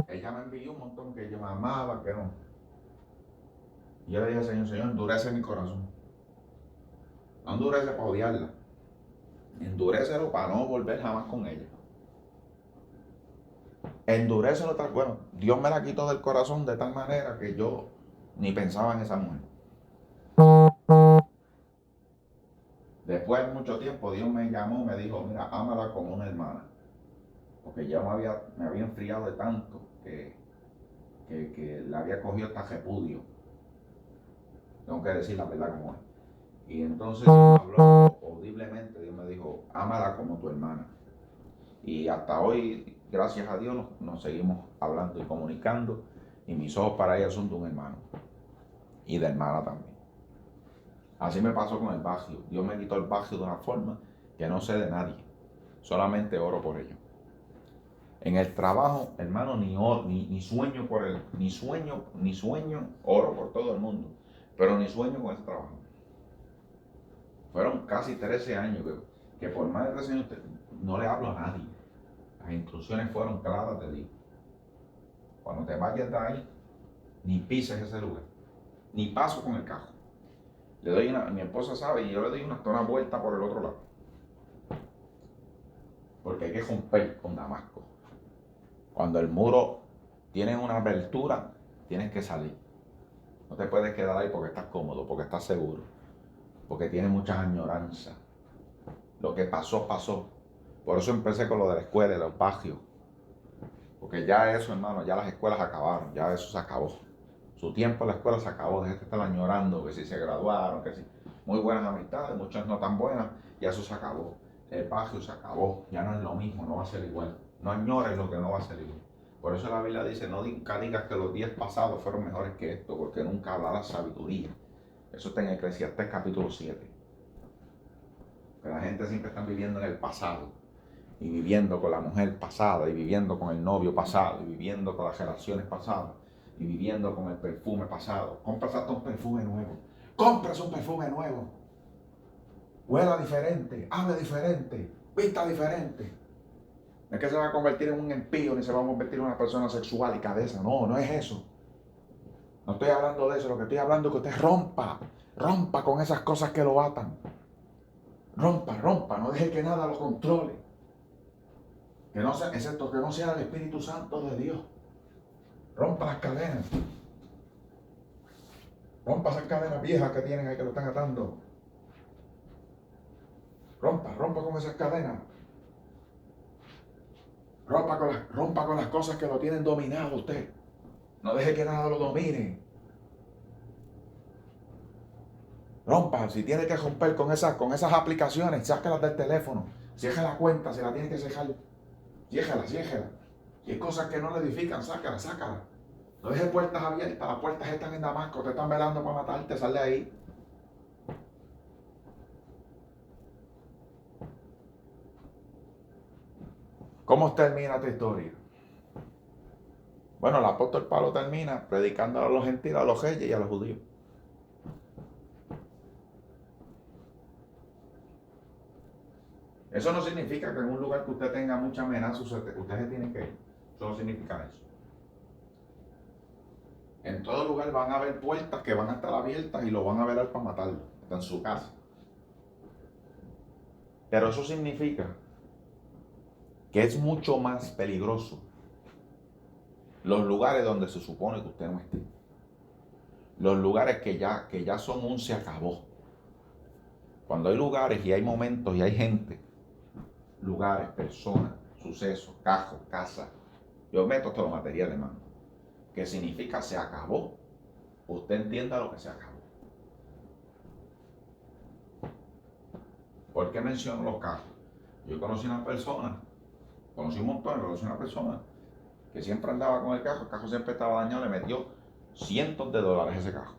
ella me envió un montón que yo me amaba, que no. Y yo le dije, Señor, endurece mi corazón. No endurece para odiarla. Endurécelo para no volver jamás con ella. Endurécelo tal, bueno, Dios me la quitó del corazón de tal manera que yo ni pensaba en esa mujer. Después de mucho tiempo, Dios me llamó, me dijo, mira, ámala como una hermana. Porque ya me había enfriado de tanto que le había cogido hasta repudio. Tengo que decir la verdad como es. Y entonces Dios me habló audiblemente, Dios me dijo, ámala como tu hermana. Y hasta hoy, gracias a Dios, nos seguimos hablando y comunicando. Y mis ojos para ella son de un hermano. Y de hermana también. Así me pasó con el bagio. Dios me quitó el bagio de una forma que no sé de nadie. Solamente oro por ello. En el trabajo, hermano, ni sueño por él, ni sueño, oro por todo el mundo, pero ni sueño con ese trabajo. Fueron casi 13 años que por más de 13 años no le hablo a nadie. Las instrucciones fueron claras de Dios. Cuando te vayas de ahí, ni pises ese lugar, ni paso con el carro. Mi esposa sabe, y yo le doy una vuelta por el otro lado. Porque hay que romper con Damasco. Cuando el muro tiene una abertura, tienes que salir. No te puedes quedar ahí porque estás cómodo, porque estás seguro, porque tienes muchas añoranzas. Lo que pasó, pasó. Por eso empecé con lo de la escuela y los bagios. Porque ya eso, hermano, ya las escuelas acabaron, ya eso se acabó. Su tiempo en la escuela se acabó, dejaste de estar añorando que si se graduaron, que si muy buenas amistades, muchas no tan buenas, ya eso se acabó. El bagio se acabó, ya no es lo mismo, no va a ser igual. No añores lo que no va a ser igual. Por eso la Biblia dice, nunca digas que los días pasados fueron mejores que esto, porque nunca hablarás sabiduría. Eso está en Eclesiastés capítulo 7. Que la gente siempre está viviendo en el pasado, y viviendo con la mujer pasada, y viviendo con el novio pasado, y viviendo con las relaciones pasadas, y viviendo con el perfume pasado. Compras hasta un perfume nuevo. Compras un perfume nuevo. Huela diferente, hable diferente, vista diferente. No es que se va a convertir en un impío ni se va a convertir en una persona sexual y cabeza. No, no es eso. No estoy hablando de eso. Lo que estoy hablando es que usted rompa con esas cosas que lo atan. Rompa, no deje que nada lo controle. Que no sea, excepto que no sea el Espíritu Santo de Dios. Rompa las cadenas. Rompa esas cadenas viejas que tienen ahí que lo están atando. Rompa con esas cadenas. Rompa con las cosas que lo tienen dominado usted. No deje que nada lo domine. Rompa, si tiene que romper con esas aplicaciones, sácalas del teléfono. Cierre la cuenta, si la tiene que cerrar. Ciérrala. Si hay cosas que no le edifican, sácala. No deje puertas abiertas, las puertas están en Damasco, te están velando para matarte, sal de ahí. ¿Cómo termina tu historia? Bueno, el apóstol Pablo termina predicando a los gentiles, a los reyes y a los judíos. Eso no significa que en un lugar que usted tenga mucha amenaza, usted se tiene que ir. Eso no significa eso. En todo lugar van a haber puertas que van a estar abiertas y lo van a velar para matarlo. Está en su casa. Pero eso significa que es mucho más peligroso los lugares donde se supone que usted no esté. Los lugares que ya son un se acabó. Cuando hay lugares y hay momentos y hay gente, lugares, personas, sucesos, cajos, casas, yo meto todos los materiales, hermano. ¿Qué significa se acabó? Usted entienda lo que se acabó. ¿Por qué menciono los cajos? Yo conocí una persona, conocí una persona que siempre andaba con el carro siempre estaba dañado, le metió cientos de dólares a ese carro.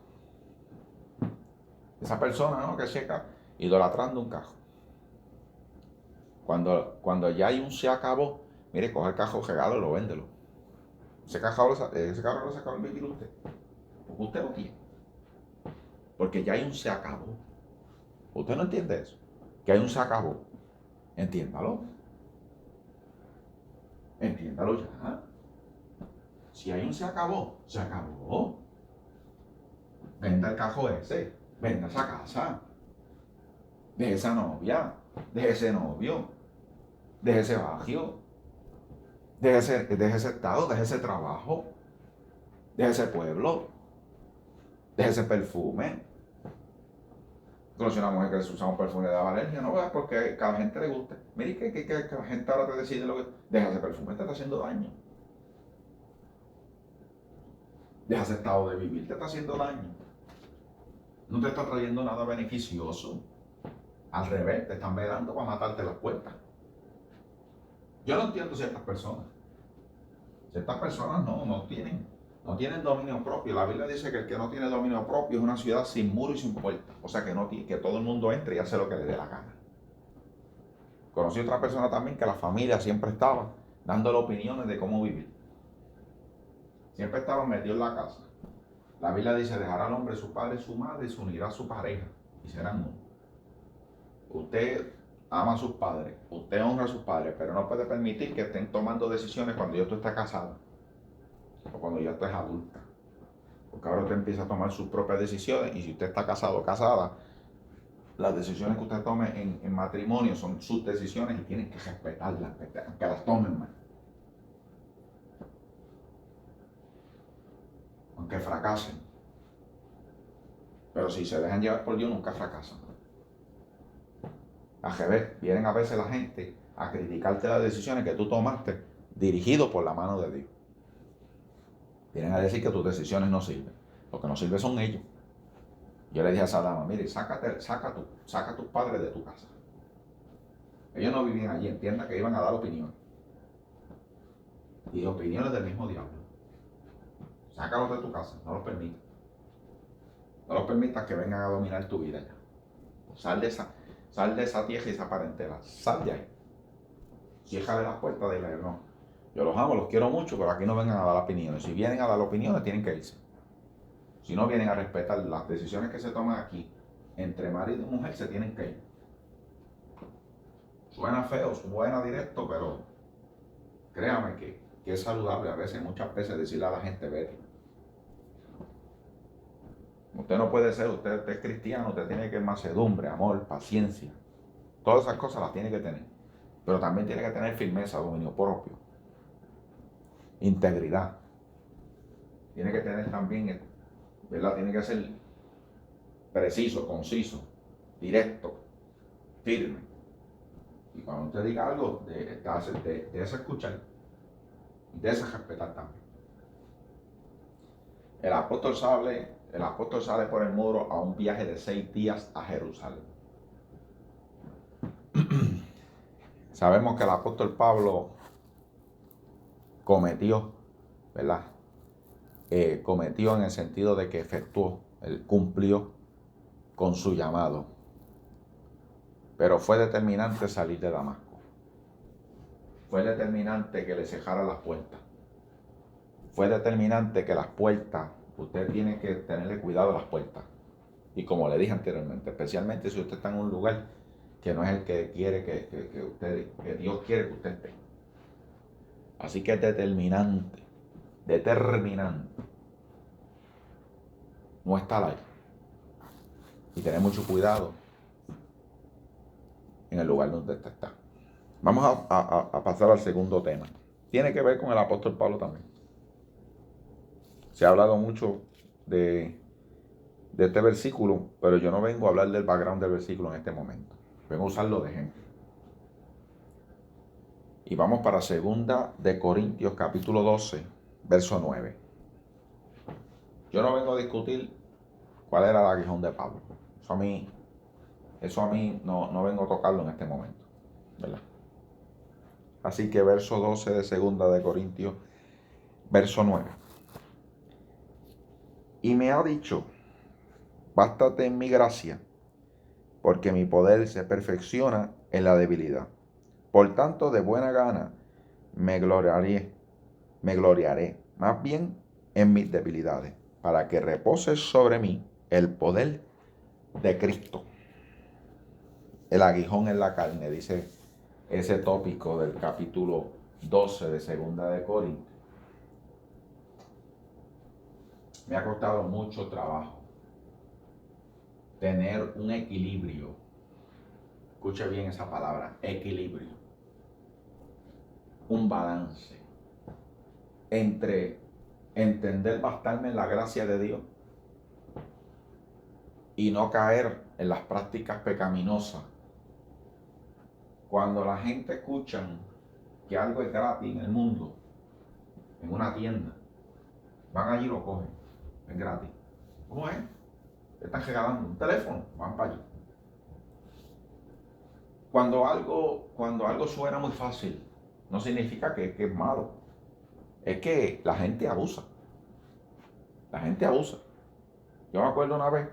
Esa persona, ¿no? Que checa idolatrando un cajo. Cuando ya hay un se acabó, mire, coge el cajo, regálalo, véndelo. Ese carro lo sacó al vivir usted. Porque usted lo tiene. Porque ya hay un se acabó. Usted no entiende eso. Que hay un se acabó. Entiéndalo. Entiéndalo ya. Si hay un se acabó, se acabó. Venda el cajo ese. Venda esa casa. Deje esa novia. Deje ese novio. Deje ese barrio. Deje ese estado. Deje ese trabajo. Deje ese pueblo. Deje ese perfume. Conocí una mujer que usa un perfume de Valeria, no veas porque a la gente le gusta. Mire que la gente ahora te decide lo que. Deja ese perfume, te está haciendo daño. Deja ese estado de vivir, te está haciendo daño. No te está trayendo nada beneficioso. Al revés, te están velando para matarte las puertas. Yo no entiendo ciertas personas. Ciertas personas no tienen dominio propio. La Biblia dice que el que no tiene dominio propio es una ciudad sin muro y sin puerta. O sea que todo el mundo entre y hace lo que le dé la gana. Conocí otra persona también que la familia siempre estaba dándole opiniones de cómo vivir. Siempre estaban metidos en la casa. La Biblia dice, dejará al hombre su padre y su madre y se unirá a su pareja y serán uno. Usted ama a sus padres, usted honra a sus padres, pero no puede permitir que estén tomando decisiones cuando ya usted está casado o cuando ya usted es adulta. Porque ahora usted empieza a tomar sus propias decisiones y si usted está casado o casada, las decisiones que usted tome en matrimonio son sus decisiones y tienen que respetarlas, que las tomen mal. Aunque fracasen. Pero si se dejan llevar por Dios, nunca fracasan. Al revés, vienen a veces la gente a criticarte las decisiones que tú tomaste dirigido por la mano de Dios. Vienen a decir que tus decisiones no sirven. Lo que no sirve son ellos. Yo le dije a esa dama, mire, saca a tus padres de tu casa. Ellos no vivían allí, entienda que iban a dar opiniones. Y opiniones del mismo diablo. Sácalos de tu casa, no los permitas. No los permitas que vengan a dominar tu vida ya. Sal de esa tierra y esa parentela. Sal de ahí. Ciérrale las puertas de la no. Yo los amo, los quiero mucho, pero aquí no vengan a dar opiniones. Si vienen a dar opiniones, tienen que irse. Si no vienen a respetar las decisiones que se toman aquí, entre marido y mujer, se tienen que ir. Suena feo, suena directo, pero créame que es saludable a veces, muchas veces, decirle a la gente, vete. Usted no puede ser, usted es cristiano, usted tiene que mansedumbre, amor, paciencia. Todas esas cosas las tiene que tener. Pero también tiene que tener firmeza, dominio propio, integridad. Tiene que tener también, ¿verdad? Tiene que ser preciso, conciso, directo, firme. Y cuando usted diga algo, de ese escuchar y de ese respetar también. El apóstol sale por el muro a un viaje de 6 días a Jerusalén. Sabemos que el apóstol Pablo cometió, ¿verdad? Cometió en el sentido de que efectuó, él cumplió con su llamado. Pero fue determinante salir de Damasco. Fue determinante que le cerraran las puertas. Fue determinante que las puertas, usted tiene que tenerle cuidado a las puertas. Y como le dije anteriormente, especialmente si usted está en un lugar que no es el que quiere que Dios quiere que usted esté. Así que es determinante no estar ahí. Y tener mucho cuidado en el lugar donde usted está. Vamos a pasar al segundo tema. Tiene que ver con el apóstol Pablo también. Se ha hablado mucho de este versículo, pero yo no vengo a hablar del background del versículo en este momento. Vengo a usarlo de ejemplo. Y vamos para 2 de Corintios capítulo 12, verso 9. Yo no vengo a discutir cuál era el aguijón de Pablo. Eso a mí no vengo a tocarlo en este momento, ¿verdad? Así que verso 12 de 2 de Corintios, verso 9. Y me ha dicho, bástate en mi gracia, porque mi poder se perfecciona en la debilidad. Por tanto, de buena gana me gloriaré más bien en mis debilidades, para que repose sobre mí el poder de Cristo. El aguijón en la carne, dice ese tópico del capítulo 12 de Segunda de Corintios. Me ha costado mucho trabajo tener un equilibrio. Escuche bien esa palabra, equilibrio. Un balance entre entender bastarme en la gracia de Dios y no caer en las prácticas pecaminosas. Cuando la gente escucha que algo es gratis en el mundo, en una tienda, van allí y lo cogen, es gratis. ¿Cómo es? Te están regalando un teléfono, van para allí. Cuando algo suena muy fácil, no significa que es malo. Es que la gente abusa. La gente abusa. Yo me acuerdo una vez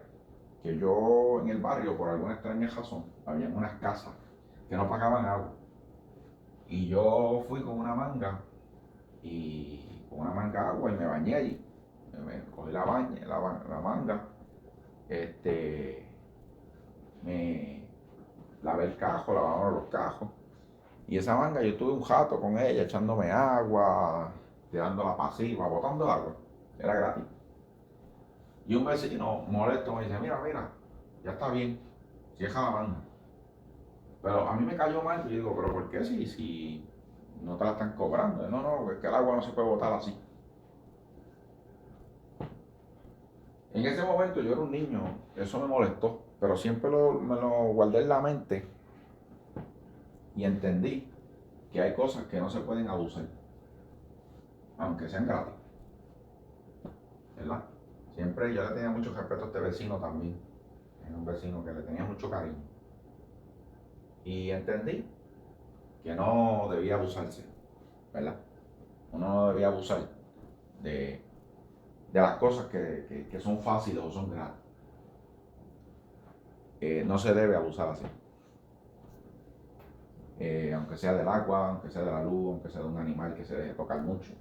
que yo en el barrio, por alguna extraña razón, había unas casas que no pagaban agua. Y yo fui con una manga de agua y me bañé allí. Me cogí la manga, me lavé el cajo, lavaba los cajos. Y esa manga yo tuve un jato con ella, echándome agua, tirándola pasiva, botando agua. Era gratis. Y un vecino molesto me dice, mira, ya está bien, cierra la manga. Pero a mí me cayó mal, y yo digo, pero ¿por qué si no te la están cobrando? No, es que el agua no se puede botar así. En ese momento yo era un niño, eso me molestó, pero siempre me lo guardé en la mente y entendí que hay cosas que no se pueden abusar, aunque sean gratis, ¿verdad? Siempre yo le tenía mucho respeto a este vecino también, es un vecino que le tenía mucho cariño. Y entendí que no debía abusarse, ¿verdad? Uno no debía abusar de las cosas que son fáciles o son gratis. No se debe abusar así. Aunque sea del agua, aunque sea de la luz, aunque sea de un animal que se deje tocar mucho.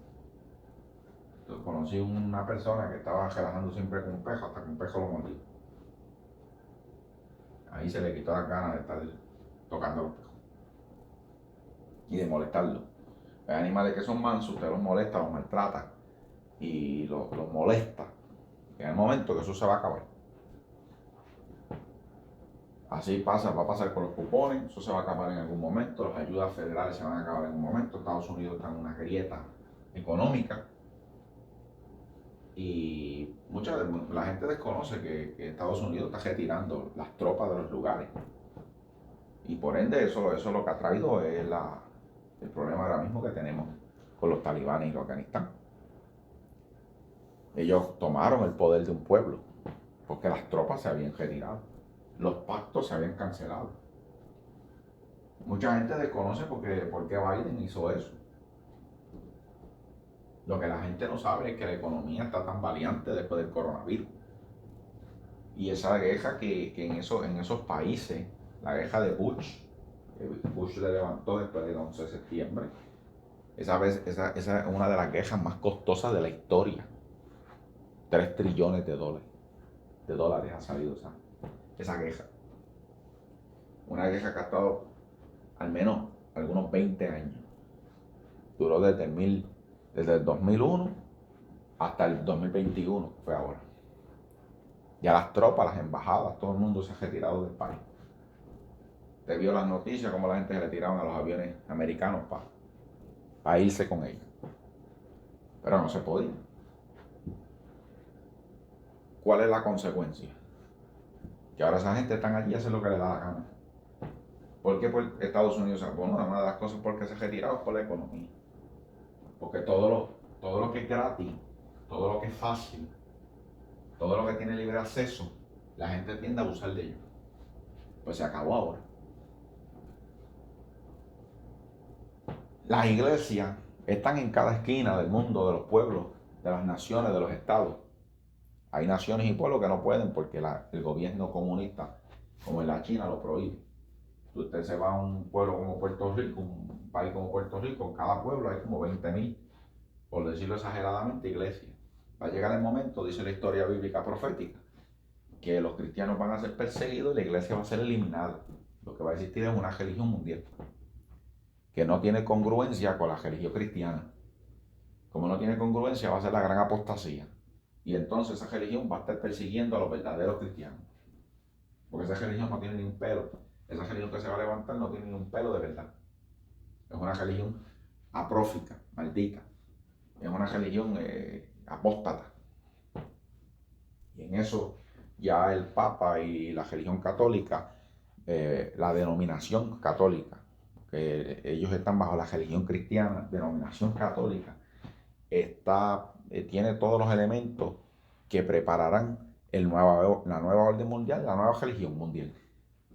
Entonces, conocí una persona que estaba relajando siempre con un pejo, hasta que un pejo lo mordió. Ahí se le quitó las ganas de estar tocando los pejos y de molestarlos. Hay animales que son mansos, usted los molesta, los maltrata y los molesta. En el momento que eso se va a acabar. Así va a pasar con los cupones, eso se va a acabar en algún momento, las ayudas federales se van a acabar en un momento, Estados Unidos está en una grieta económica y la gente desconoce que Estados Unidos está retirando las tropas de los lugares y por ende eso lo que ha traído es el problema ahora mismo que tenemos con los talibanes y Afganistán. Ellos tomaron el poder de un pueblo porque las tropas se habían retirado, los pactos se habían cancelado. Mucha gente desconoce por qué Biden hizo eso. Lo que la gente no sabe es que la economía está tan valiente después del coronavirus. Y esa guerra que en esos países, la guerra de Bush, que Bush le levantó después del 11 de septiembre, esa es una de las guerras más costosas de la historia. 3 trillones de dólares ha salido esa guerra. Una guerra que ha estado al menos algunos 20 años. Duró desde el 2001 hasta el 2021, que fue ahora. Ya las tropas, las embajadas, todo el mundo se ha retirado del país. Te vio las noticias como la gente se retiraban a los aviones americanos para irse con ellos. Pero no se podía. ¿Cuál es la consecuencia? Que ahora esa gente está allí y hace lo que le da la gana. ¿Por qué Estados Unidos? Bueno, una de las cosas por qué se ha retirado es por la economía. Porque todo lo que es gratis, todo lo que es fácil, todo lo que tiene libre acceso, la gente tiende a abusar de ello. Pues se acabó ahora. Las iglesias están en cada esquina del mundo, de los pueblos, de las naciones, de los estados. Hay naciones y pueblos que no pueden porque el gobierno comunista, como en la China, lo prohíbe. Usted se va a un pueblo como Puerto Rico, un país como Puerto Rico, en cada pueblo hay como 20.000, por decirlo exageradamente, iglesias. Va a llegar el momento, dice la historia bíblica profética, que los cristianos van a ser perseguidos y la iglesia va a ser eliminada. Lo que va a existir es una religión mundial que no tiene congruencia con la religión cristiana. Como no tiene congruencia, va a ser la gran apostasía. Y entonces esa religión va a estar persiguiendo a los verdaderos cristianos. Porque esa religión no tiene ni un pelo. Esa religión que se va a levantar no tiene ni un pelo de verdad. Es una religión aprófica, maldita. Es una religión apóstata. Y en eso ya el Papa y la religión católica, la denominación católica, que ellos están bajo la religión cristiana, denominación católica, tiene todos los elementos que prepararán la nueva orden mundial, la nueva religión mundial,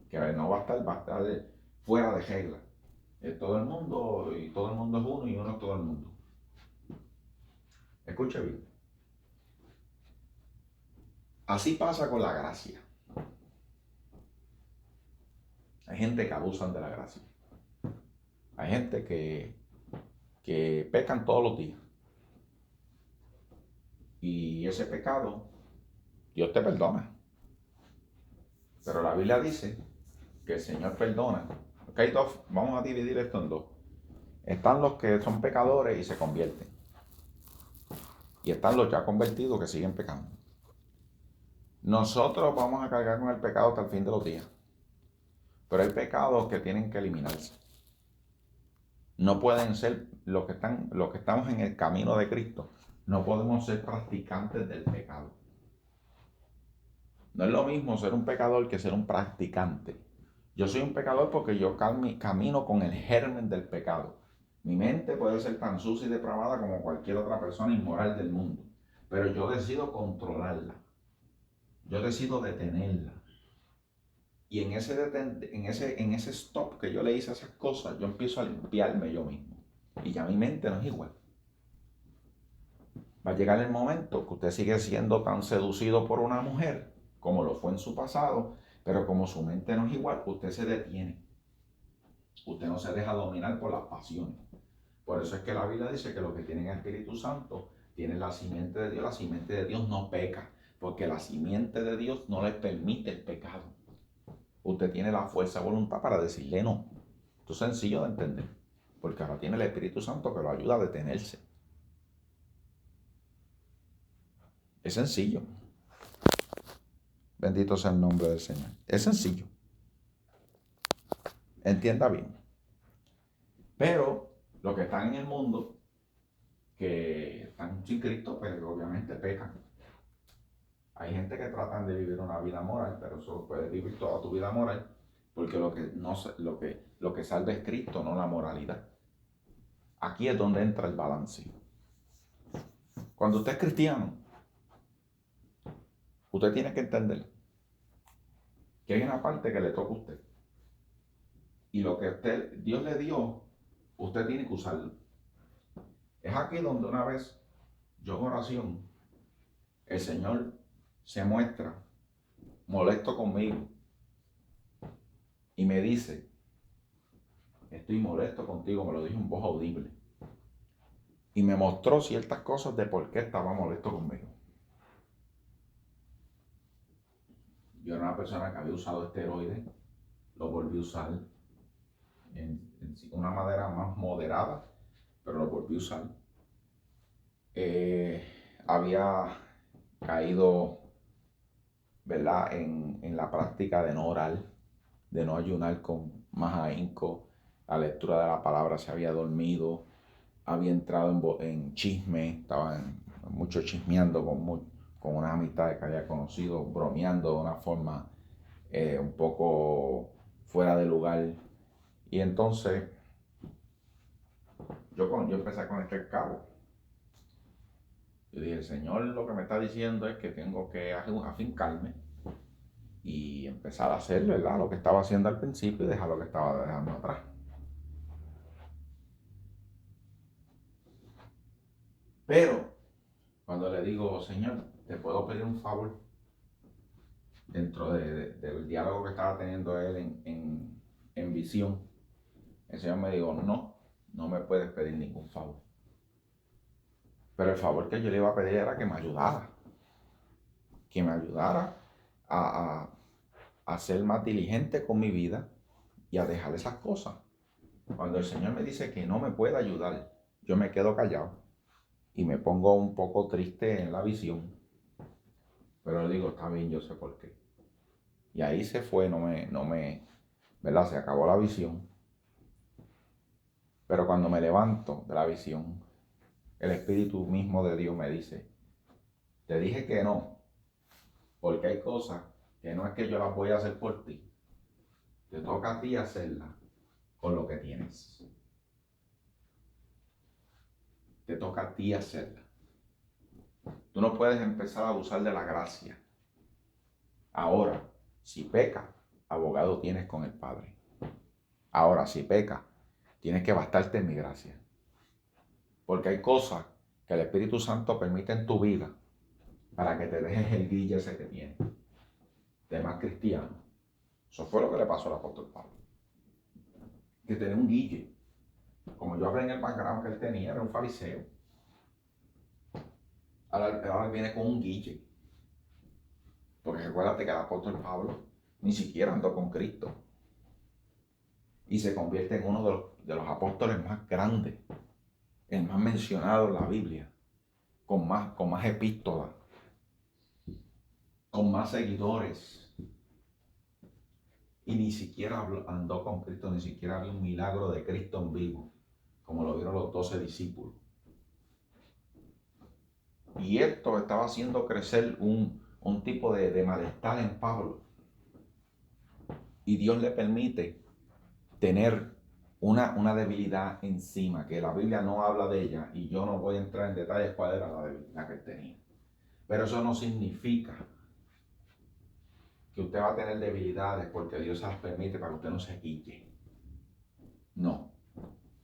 que no va a estar fuera de regla. Es todo el mundo y todo el mundo es uno y uno es todo el mundo. Escuche bien. Así pasa con la gracia. Hay gente que abusan de la gracia. Hay gente que pecan todos los días. Y ese pecado, Dios te perdona. Pero la Biblia dice que el Señor perdona. Okay, vamos a dividir esto en dos. Están los que son pecadores y se convierten. Y están los ya convertidos que siguen pecando. Nosotros vamos a cargar con el pecado hasta el fin de los días. Pero hay pecados que tienen que eliminarse. No pueden ser los que estamos en el camino de Cristo. No podemos ser practicantes del pecado. No es lo mismo ser un pecador que ser un practicante. Yo soy un pecador porque yo camino con el germen del pecado. Mi mente puede ser tan sucia y depravada como cualquier otra persona inmoral del mundo. Pero yo decido controlarla. Yo decido detenerla. Y en ese stop que yo le hice a esas cosas, yo empiezo a limpiarme yo mismo. Y ya mi mente no es igual. Va a llegar el momento que usted sigue siendo tan seducido por una mujer como lo fue en su pasado, pero como su mente no es igual, usted se detiene. Usted no se deja dominar por las pasiones. Por eso es que la Biblia dice que los que tienen el Espíritu Santo tienen la simiente de Dios. La simiente de Dios no peca, porque la simiente de Dios no les permite el pecado. Usted tiene la fuerza de voluntad para decirle no. Esto es sencillo de entender, porque ahora tiene el Espíritu Santo que lo ayuda a detenerse. Es sencillo. Bendito sea el nombre del Señor. Es sencillo. Entienda bien. Pero los que están en el mundo, que están sin Cristo, pues obviamente pecan. Hay gente que tratan de vivir una vida moral, pero eso puedes vivir toda tu vida moral, porque lo que salva es Cristo, no la moralidad. Aquí es donde entra el balance. Cuando usted es cristiano, usted tiene que entender que hay una parte que le toca a usted. Y lo que Dios le dio, usted tiene que usarlo. Es aquí donde una vez yo en oración, el Señor se muestra molesto conmigo y me dice, estoy molesto contigo, me lo dijo en voz audible. Y me mostró ciertas cosas de por qué estaba molesto conmigo. Yo era una persona que había usado esteroides, lo volví a usar en una manera más moderada, pero lo volví a usar. Había caído, ¿verdad?, en la práctica de no orar, de no ayunar con más ahínco. La lectura de la palabra se había dormido, había entrado en chisme, estaba mucho chismeando con unas amistades que había conocido, bromeando de una forma un poco fuera de lugar. Y entonces yo empecé a conectar cabos. Yo dije, el Señor lo que me está diciendo es que tengo que afincarme y empezar a hacer, ¿verdad?, lo que estaba haciendo al principio y dejar lo que estaba dejando atrás. Pero cuando le digo, Señor, te puedo pedir un favor dentro del diálogo que estaba teniendo él en visión. El Señor me dijo, no me puedes pedir ningún favor. Pero el favor que yo le iba a pedir era que me ayudara. Que me ayudara a ser más diligente con mi vida y a dejar esas cosas. Cuando el Señor me dice que no me puede ayudar, yo me quedo callado y me pongo un poco triste en la visión. Pero le digo, está bien, yo sé por qué. Y ahí se fue, ¿verdad? Se acabó la visión. Pero cuando me levanto de la visión, el Espíritu mismo de Dios me dice, te dije que no, porque hay cosas que no es que yo las voy a hacer por ti. Te toca a ti hacerlas con lo que tienes. Te toca a ti hacerla. Tú no puedes empezar a abusar de la gracia. Ahora, si peca, abogado tienes con el Padre. Ahora, si peca, tienes que bastarte en mi gracia. Porque hay cosas que el Espíritu Santo permite en tu vida para que te dejes el guille ese que tienes. De más cristiano. Eso fue lo que le pasó al apóstol Pablo. Que tenía un guille. Como yo hablé en el background que él tenía, era un fariseo. Ahora viene con un guille. Porque recuérdate que el apóstol Pablo ni siquiera andó con Cristo. Y se convierte en uno de los apóstoles más grandes, el más mencionado en la Biblia, con más epístolas, con más seguidores. Y ni siquiera andó con Cristo, ni siquiera había un milagro de Cristo en vivo, como lo vieron los 12 discípulos. Y esto estaba haciendo crecer un tipo de malestar en Pablo. Y Dios le permite tener una debilidad encima, que la Biblia no habla de ella, y yo no voy a entrar en detalles cuál era la debilidad que él tenía. Pero eso no significa que usted va a tener debilidades porque Dios se las permite para que usted no se guille. No.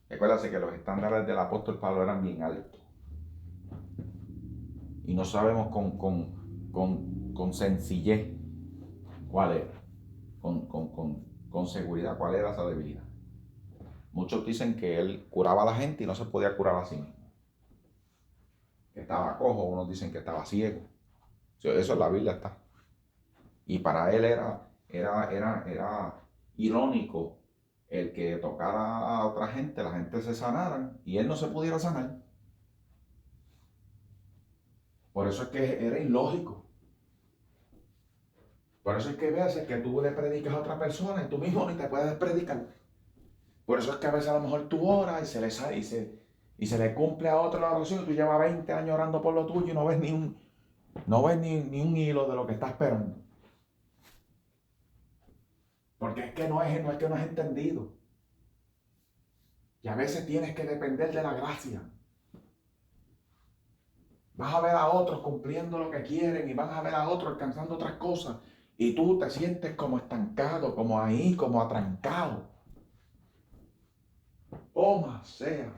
Recuérdate que los estándares del apóstol Pablo eran bien altos. Y no sabemos con sencillez cuál era. Con seguridad cuál era esa debilidad. Muchos dicen que él curaba a la gente y no se podía curar a sí mismo. Que estaba cojo, unos dicen que estaba ciego. Eso en la Biblia está. Y para él era irónico el que tocara a otra gente, la gente se sanara y él no se pudiera sanar. Por eso es que era ilógico. Por eso es que a veces que tú le predicas a otra persona y tú mismo ni te puedes predicar. Por eso es que a veces a lo mejor tú oras y se le sale y se le cumple a otro la oración y tú llevas 20 años orando por lo tuyo y no ves ni un hilo de lo que estás esperando. Porque es que no es que no has entendido. Y a veces tienes que depender de la gracia. Vas a ver a otros cumpliendo lo que quieren y vas a ver a otros alcanzando otras cosas. Y tú te sientes como estancado, como ahí, como atrancado. Oh, más sea.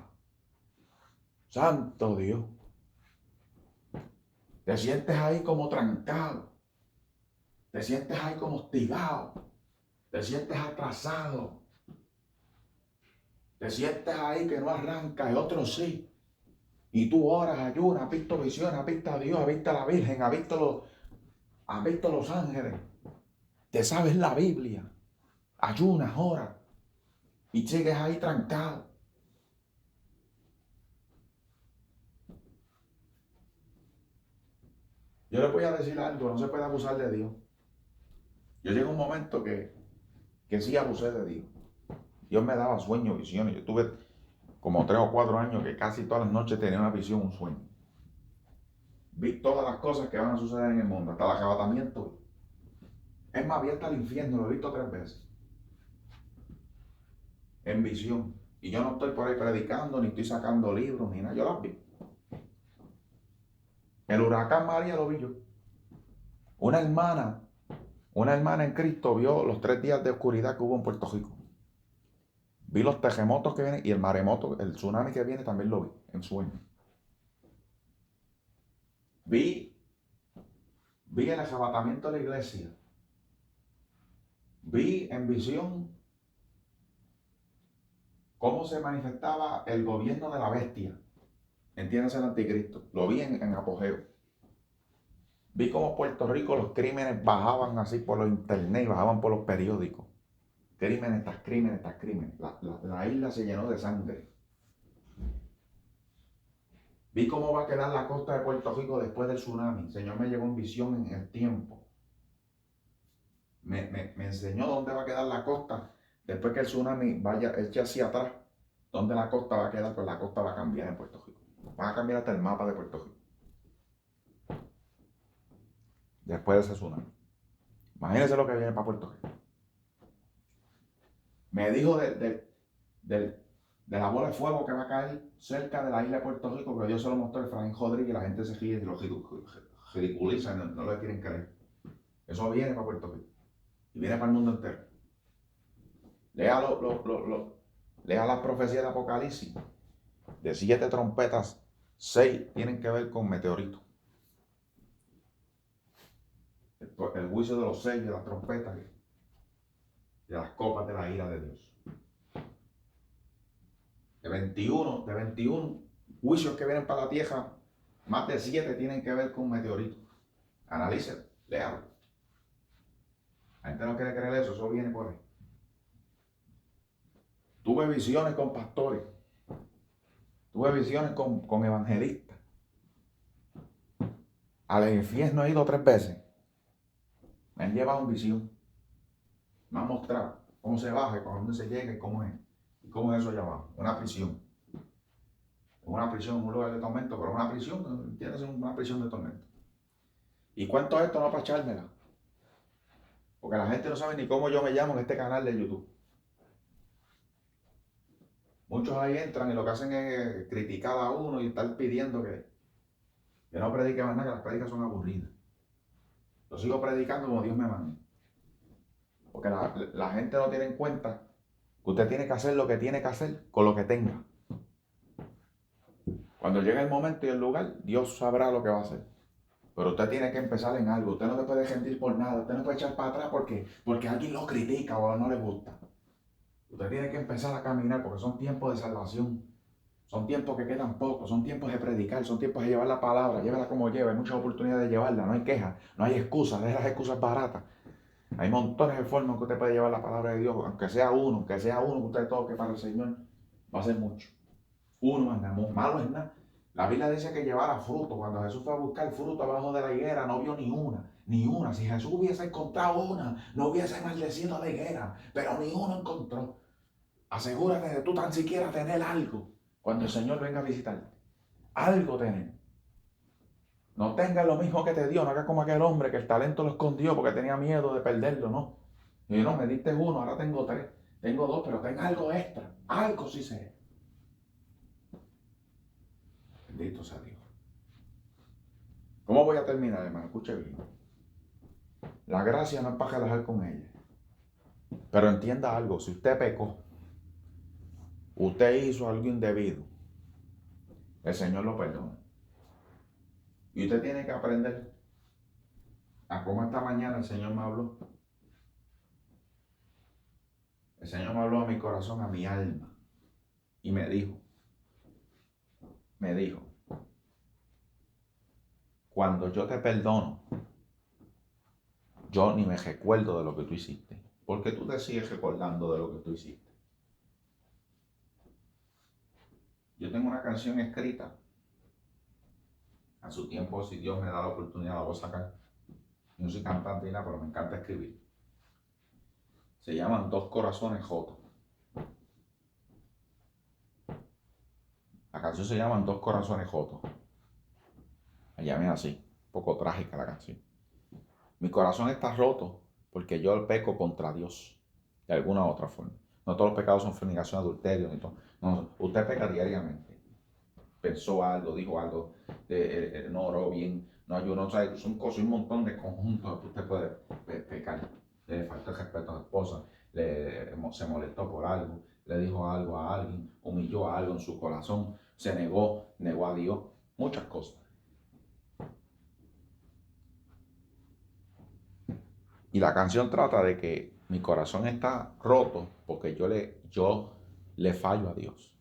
Santo Dios. Te sientes ahí como trancado. Te sientes ahí como hostigado. Te sientes atrasado. Te sientes ahí que no arranca y otros sí. Y tú oras, ayunas, has visto visiones, has visto a Dios, has visto a la Virgen, has visto los ángeles. Te sabes la Biblia. Ayunas, oras. Y sigues ahí trancado. Yo les voy a decir algo, no se puede abusar de Dios. Yo llegué a un momento que sí abusé de Dios. Dios me daba sueños, visiones. Yo tuve como 3 o 4 años que casi todas las noches tenía una visión, un sueño. Vi todas las cosas que van a suceder en el mundo, hasta el arrebatamiento. Es más, vi hasta el infierno, lo he visto 3 veces. En visión. Y yo no estoy por ahí predicando, ni estoy sacando libros, ni nada. Yo las vi. El huracán María lo vi yo. Una hermana en Cristo vio los 3 días de oscuridad que hubo en Puerto Rico. Vi los terremotos que vienen y el maremoto, el tsunami que viene también lo vi en sueño. Vi Vi el arrebatamiento de la iglesia. Vi en visión cómo se manifestaba el gobierno de la bestia. Entiéndase el anticristo. Lo vi en apogeo. Vi cómo Puerto Rico los crímenes bajaban así por los internet y bajaban por los periódicos. Crímenes tras crímenes tras crímenes. La isla se llenó de sangre. Vi cómo va a quedar la costa de Puerto Rico después del tsunami. El Señor me llevó en visión en el tiempo. Me enseñó dónde va a quedar la costa después que el tsunami vaya eche hacia atrás. Dónde la costa va a quedar, pues la costa va a cambiar en Puerto Rico. Va a cambiar hasta el mapa de Puerto Rico. Después de ese tsunami. Imagínense lo que viene para Puerto Rico. Me dijo de la bola de fuego que va a caer cerca de la isla de Puerto Rico, que Dios se lo mostró a Efraín Rodríguez y la gente se ríe y lo ridiculiza, no le quieren creer. Eso viene para Puerto Rico y viene para el mundo entero. Lea las profecías de Apocalipsis. De 7 trompetas, 6 tienen que ver con meteoritos. El juicio de los 6 de las trompetas y de las copas de la ira de Dios. De 21 juicios que vienen para la tierra, más de 7 tienen que ver con meteoritos. Analícelo, léalo. La gente no quiere creer eso viene por ahí. Tuve visiones con pastores. Tuve visiones con evangelistas. Al infierno he ido 3 veces. Me han llevado en visión. Me han mostrado cómo se baja y para dónde se llega y cómo es. ¿Y cómo es eso allá abajo? Una prisión. Una prisión, un lugar de tormento, pero una prisión, tiene que ser una prisión de tormento. ¿Y cuento esto no para echármela? Porque la gente no sabe ni cómo yo me llamo en este canal de YouTube. Muchos ahí entran y lo que hacen es criticar a uno y estar pidiendo que no predique más nada, que las prédicas son aburridas. Yo sigo predicando como Dios me manda. Porque la gente no tiene en cuenta que usted tiene que hacer lo que tiene que hacer con lo que tenga. Cuando llegue el momento y el lugar, Dios sabrá lo que va a hacer. Pero usted tiene que empezar en algo. Usted no se puede rendir por nada. Usted no puede echar para atrás porque alguien lo critica o no le gusta. Usted tiene que empezar a caminar porque son tiempos de salvación. Son tiempos que quedan pocos. Son tiempos de predicar. Son tiempos de llevar la palabra. Llévala como lleva. Hay muchas oportunidades de llevarla. No hay quejas. No hay excusas. Deja las excusas baratas. Hay montones de formas que usted puede llevar la palabra de Dios. Aunque sea uno que usted toque para el Señor. Va a ser mucho. Uno más nada. Malo es nada. La Biblia dice que llevara fruto. Cuando Jesús fue a buscar fruto abajo de la higuera, no vio ni una. Ni una. Si Jesús hubiese encontrado una, no hubiese maldecido la higuera. Pero ni uno encontró. Asegúrate de tú tan siquiera tener algo cuando el Señor venga a visitarte. Algo tener. No tengas lo mismo que te dio. No hagas como aquel hombre que el talento lo escondió porque tenía miedo de perderlo, ¿no? Y no, me diste 1, ahora tengo 3. Tengo 2, pero tengo algo extra. Algo sí sé. Bendito sea Dios. ¿Cómo voy a terminar, hermano? Escuche bien. La gracia no es para relajar con ella. Pero entienda algo. Si usted pecó, usted hizo algo indebido, el Señor lo perdona. Y usted tiene que aprender a cómo esta mañana el Señor me habló. El Señor me habló a mi corazón, a mi alma. Y me dijo, cuando yo te perdono, yo ni me recuerdo de lo que tú hiciste. Porque tú te sigues recordando de lo que tú hiciste. Yo tengo una canción escrita. A su tiempo, si Dios me da la oportunidad, la voy a sacar. Yo no soy cantante ni nada, pero me encanta escribir. Se llaman Dos Corazones Rotos. La canción se llama Dos Corazones Rotos. La llamé así, un poco trágica la canción. Mi corazón está roto porque yo peco contra Dios, de alguna u otra forma. No todos los pecados son fornicación, adulterio, ni todo. No, usted peca diariamente. Pensó algo, dijo algo, no oró bien, no ayunó, son cosas, un montón de conjuntos que usted puede pecar. Le faltó el respeto a su esposa, se molestó por algo, le dijo algo a alguien, humilló a algo en su corazón, se negó a Dios, muchas cosas. Y la canción trata de que mi corazón está roto porque yo le fallo a Dios.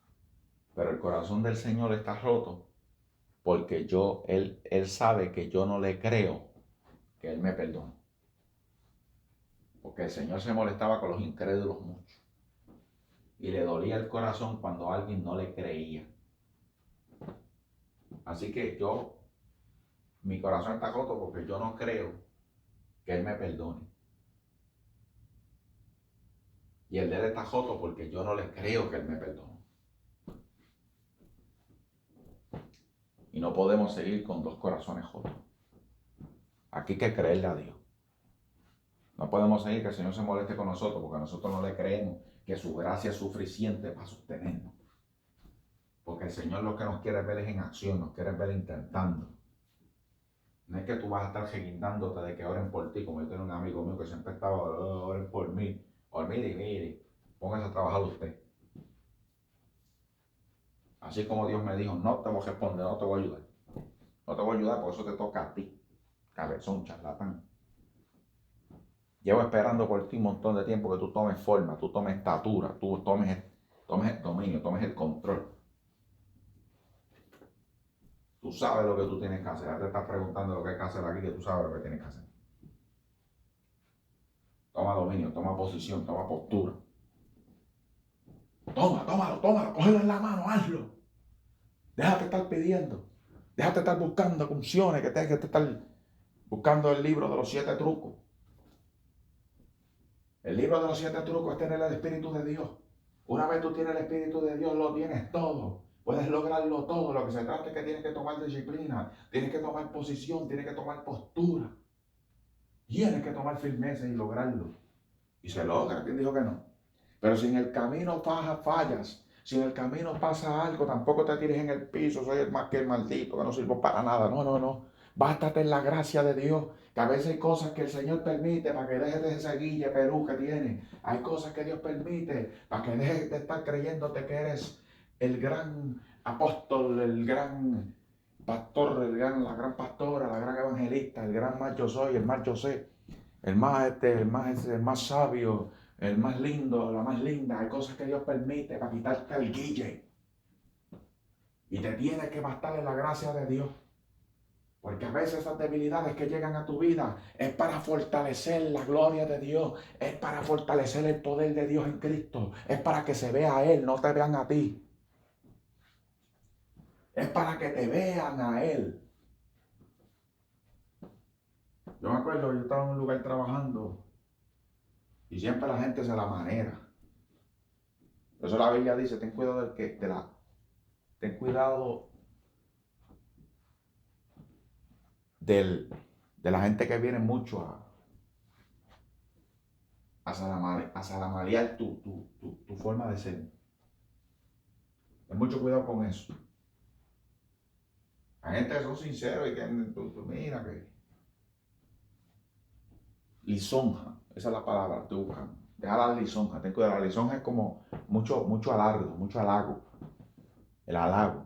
Pero el corazón del Señor está roto porque Él sabe que yo no le creo que Él me perdone. Porque el Señor se molestaba con los incrédulos mucho. Y le dolía el corazón cuando alguien no le creía. Así que mi corazón está roto porque yo no creo que Él me perdone. Y el de Él está roto porque yo no le creo que Él me perdone. Y no podemos seguir con dos corazones rotos. Aquí hay que creerle a Dios. No podemos seguir que el Señor se moleste con nosotros porque nosotros no le creemos que su gracia es suficiente para sostenernos. Porque el Señor lo que nos quiere ver es en acción, nos quiere ver intentando. No es que tú vas a estar reguindándote de que oren por ti, como yo tengo un amigo mío que siempre estaba, oren por mí. O mire, póngase a trabajar usted. Así como Dios me dijo, no te voy a responder, no te voy a ayudar. No te voy a ayudar, por eso te toca a ti. Cabezón, charlatán. Llevo esperando por ti un montón de tiempo que tú tomes forma, tú tomes estatura, tú tomes el dominio, tomes el control. Tú sabes lo que tú tienes que hacer. Ya te estás preguntando lo que hay que hacer aquí, que tú sabes lo que tienes que hacer. Toma dominio, toma posición, toma postura. Tómalo, cógelo en la mano, hazlo. Déjate estar pidiendo. Déjate estar buscando funciones, que te estar buscando el libro de los 7 trucos. El libro de los 7 trucos es tener el Espíritu de Dios. Una vez tú tienes el Espíritu de Dios, lo tienes todo. Puedes lograrlo todo. Lo que se trata es que tienes que tomar disciplina, tienes que tomar posición, tienes que tomar postura. Tienes que tomar firmeza y lograrlo. Y se logra. ¿Quién dijo que no? Pero si en el camino fallas, si en el camino pasa algo, tampoco te tires en el piso, soy el más que el maldito, que no sirvo para nada. No. Bástate en la gracia de Dios, que a veces hay cosas que el Señor permite para que dejes de ese guille Perú que tienes. Hay cosas que Dios permite para que dejes de estar creyéndote que eres el gran apóstol, el gran pastor, la gran pastora, la gran evangelista, el gran más yo soy, el más yo sé, el más sabio, el más lindo, la más linda. Hay cosas que Dios permite para quitarte el guille. Y te tienes que bastar en la gracia de Dios. Porque a veces esas debilidades que llegan a tu vida es para fortalecer la gloria de Dios. Es para fortalecer el poder de Dios en Cristo. Es para que se vea a Él, no te vean a ti. Es para que te vean a Él. Yo me acuerdo, yo estaba en un lugar trabajando y siempre la gente se la manera. Por eso la Biblia dice, ten cuidado ten cuidado de la gente que viene mucho a salamalear tu forma de ser. Ten mucho cuidado con eso. Hay gente que son sinceros y que mira que lisonja, esa es la palabra que estoy buscando. Deja la lisonja, ten cuidado. La lisonja es como mucho alardo, mucho halago. El halago.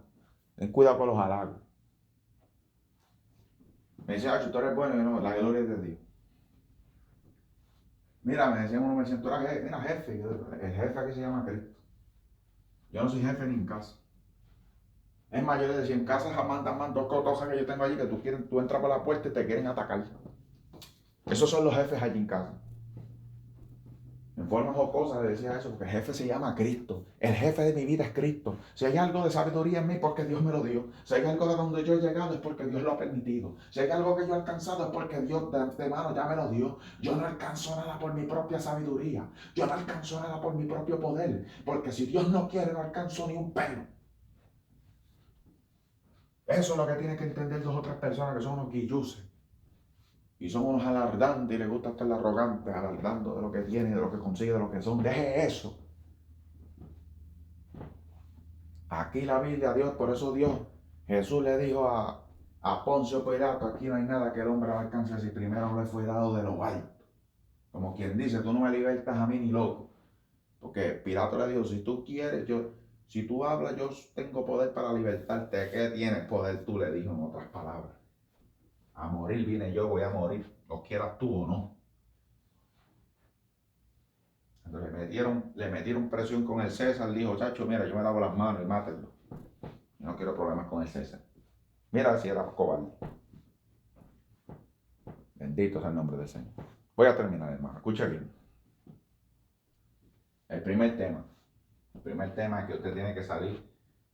Ten cuidado con los halagos. Me decía, tú eres bueno, y no, la gloria es de Dios. Mira, me decían uno, tú eres mira, jefe, el jefe aquí se llama Cristo. Yo no soy jefe ni en casa. Es más, yo le decía, en casa jamás dan dos cosas que yo tengo allí que tú entras por la puerta y te quieren atacar. Esos son los jefes allí en casa. En forma jocosa le decía eso, porque el jefe se llama Cristo. El jefe de mi vida es Cristo. Si hay algo de sabiduría en mí, porque Dios me lo dio. Si hay algo de donde yo he llegado, es porque Dios lo ha permitido. Si hay algo que yo he alcanzado, es porque Dios de antemano ya me lo dio. Yo no alcanzo nada por mi propia sabiduría. Yo no alcanzo nada por mi propio poder. Porque si Dios no quiere, no alcanzo ni un pelo. Eso es lo que tienen que entender 2 o 3 personas que son unos guilluces. Y son unos alardantes y les gusta estar arrogantes, alardando de lo que tienen, de lo que consiguen, de lo que son. Deje eso. Aquí la Biblia, Dios, por eso Jesús le dijo a Poncio Pilato, aquí no hay nada que el hombre alcance si primero no le fue dado de lo alto. Como quien dice, tú no me libertas a mí ni loco. Porque Pilato le dijo, si tú quieres, si tú hablas, yo tengo poder para libertarte. ¿Qué tienes poder? Tú le dijo en otras palabras. A morir vine yo, voy a morir, lo quieras tú o no. Cuando le metieron presión con el César, dijo, chacho, mira, yo me lavo las manos y mátenlo. Yo no quiero problemas con el César. Mira si era cobarde. Bendito sea el nombre del Señor. Voy a terminar, hermano. Escucha bien. El primer tema es que usted tiene que salir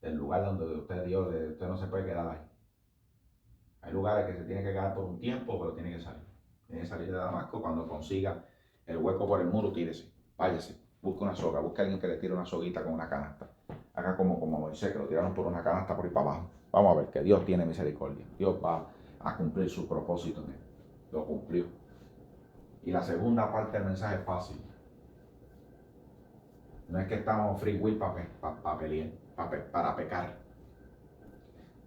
del lugar donde usted dio, usted no se puede quedar ahí. Hay lugares que se tiene que quedar por un tiempo, pero tiene que salir. Tiene que salir de Damasco. Cuando consiga el hueco por el muro, tírese. Váyase. Busque una soga. Busque a alguien que le tire una soguita con una canasta. Haga como Moisés, que lo tiraron por una canasta por ahí para abajo. Vamos a ver que Dios tiene misericordia. Dios va a cumplir su propósito en él. Lo cumplió. Y la segunda parte del mensaje es fácil. No es que estamos free will para pecar.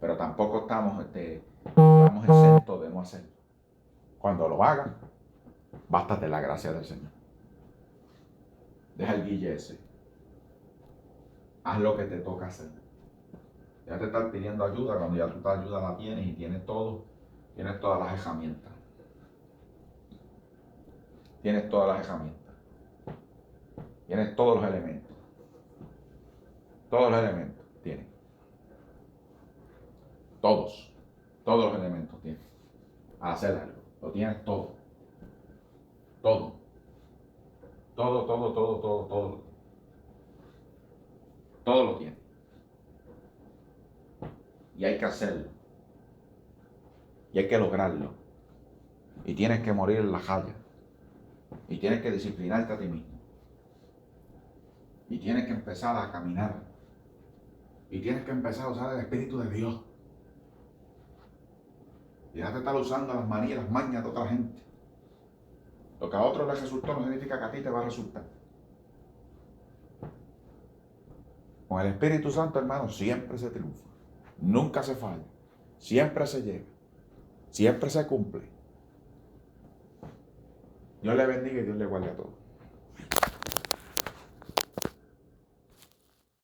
Pero tampoco estamos exentos de no hacerlo. Cuando lo hagas, bástate la gracia del Señor. Deja el guille ese. Haz lo que te toca hacer. Ya te estás pidiendo ayuda cuando ya tú esta ayuda la tienes y tienes todas las herramientas. Tienes todas las herramientas. Tienes todos los elementos. Todos los elementos tienes. Todos los elementos tienes. A hacer algo. Lo tienes todo. Todo. Todo lo tienes. Y hay que hacerlo. Y hay que lograrlo. Y tienes que morir en la jaya. Y tienes que disciplinarte a ti mismo. Y tienes que empezar a caminar. Y tienes que empezar a usar el Espíritu de Dios. Y déjate estar usando las manías, las mañas de otra gente. Lo que a otros les resultó no significa que a ti te va a resultar. Con el Espíritu Santo, hermano, siempre se triunfa. Nunca se falla. Siempre se llega. Siempre se cumple. Dios le bendiga y Dios le guarde a todos.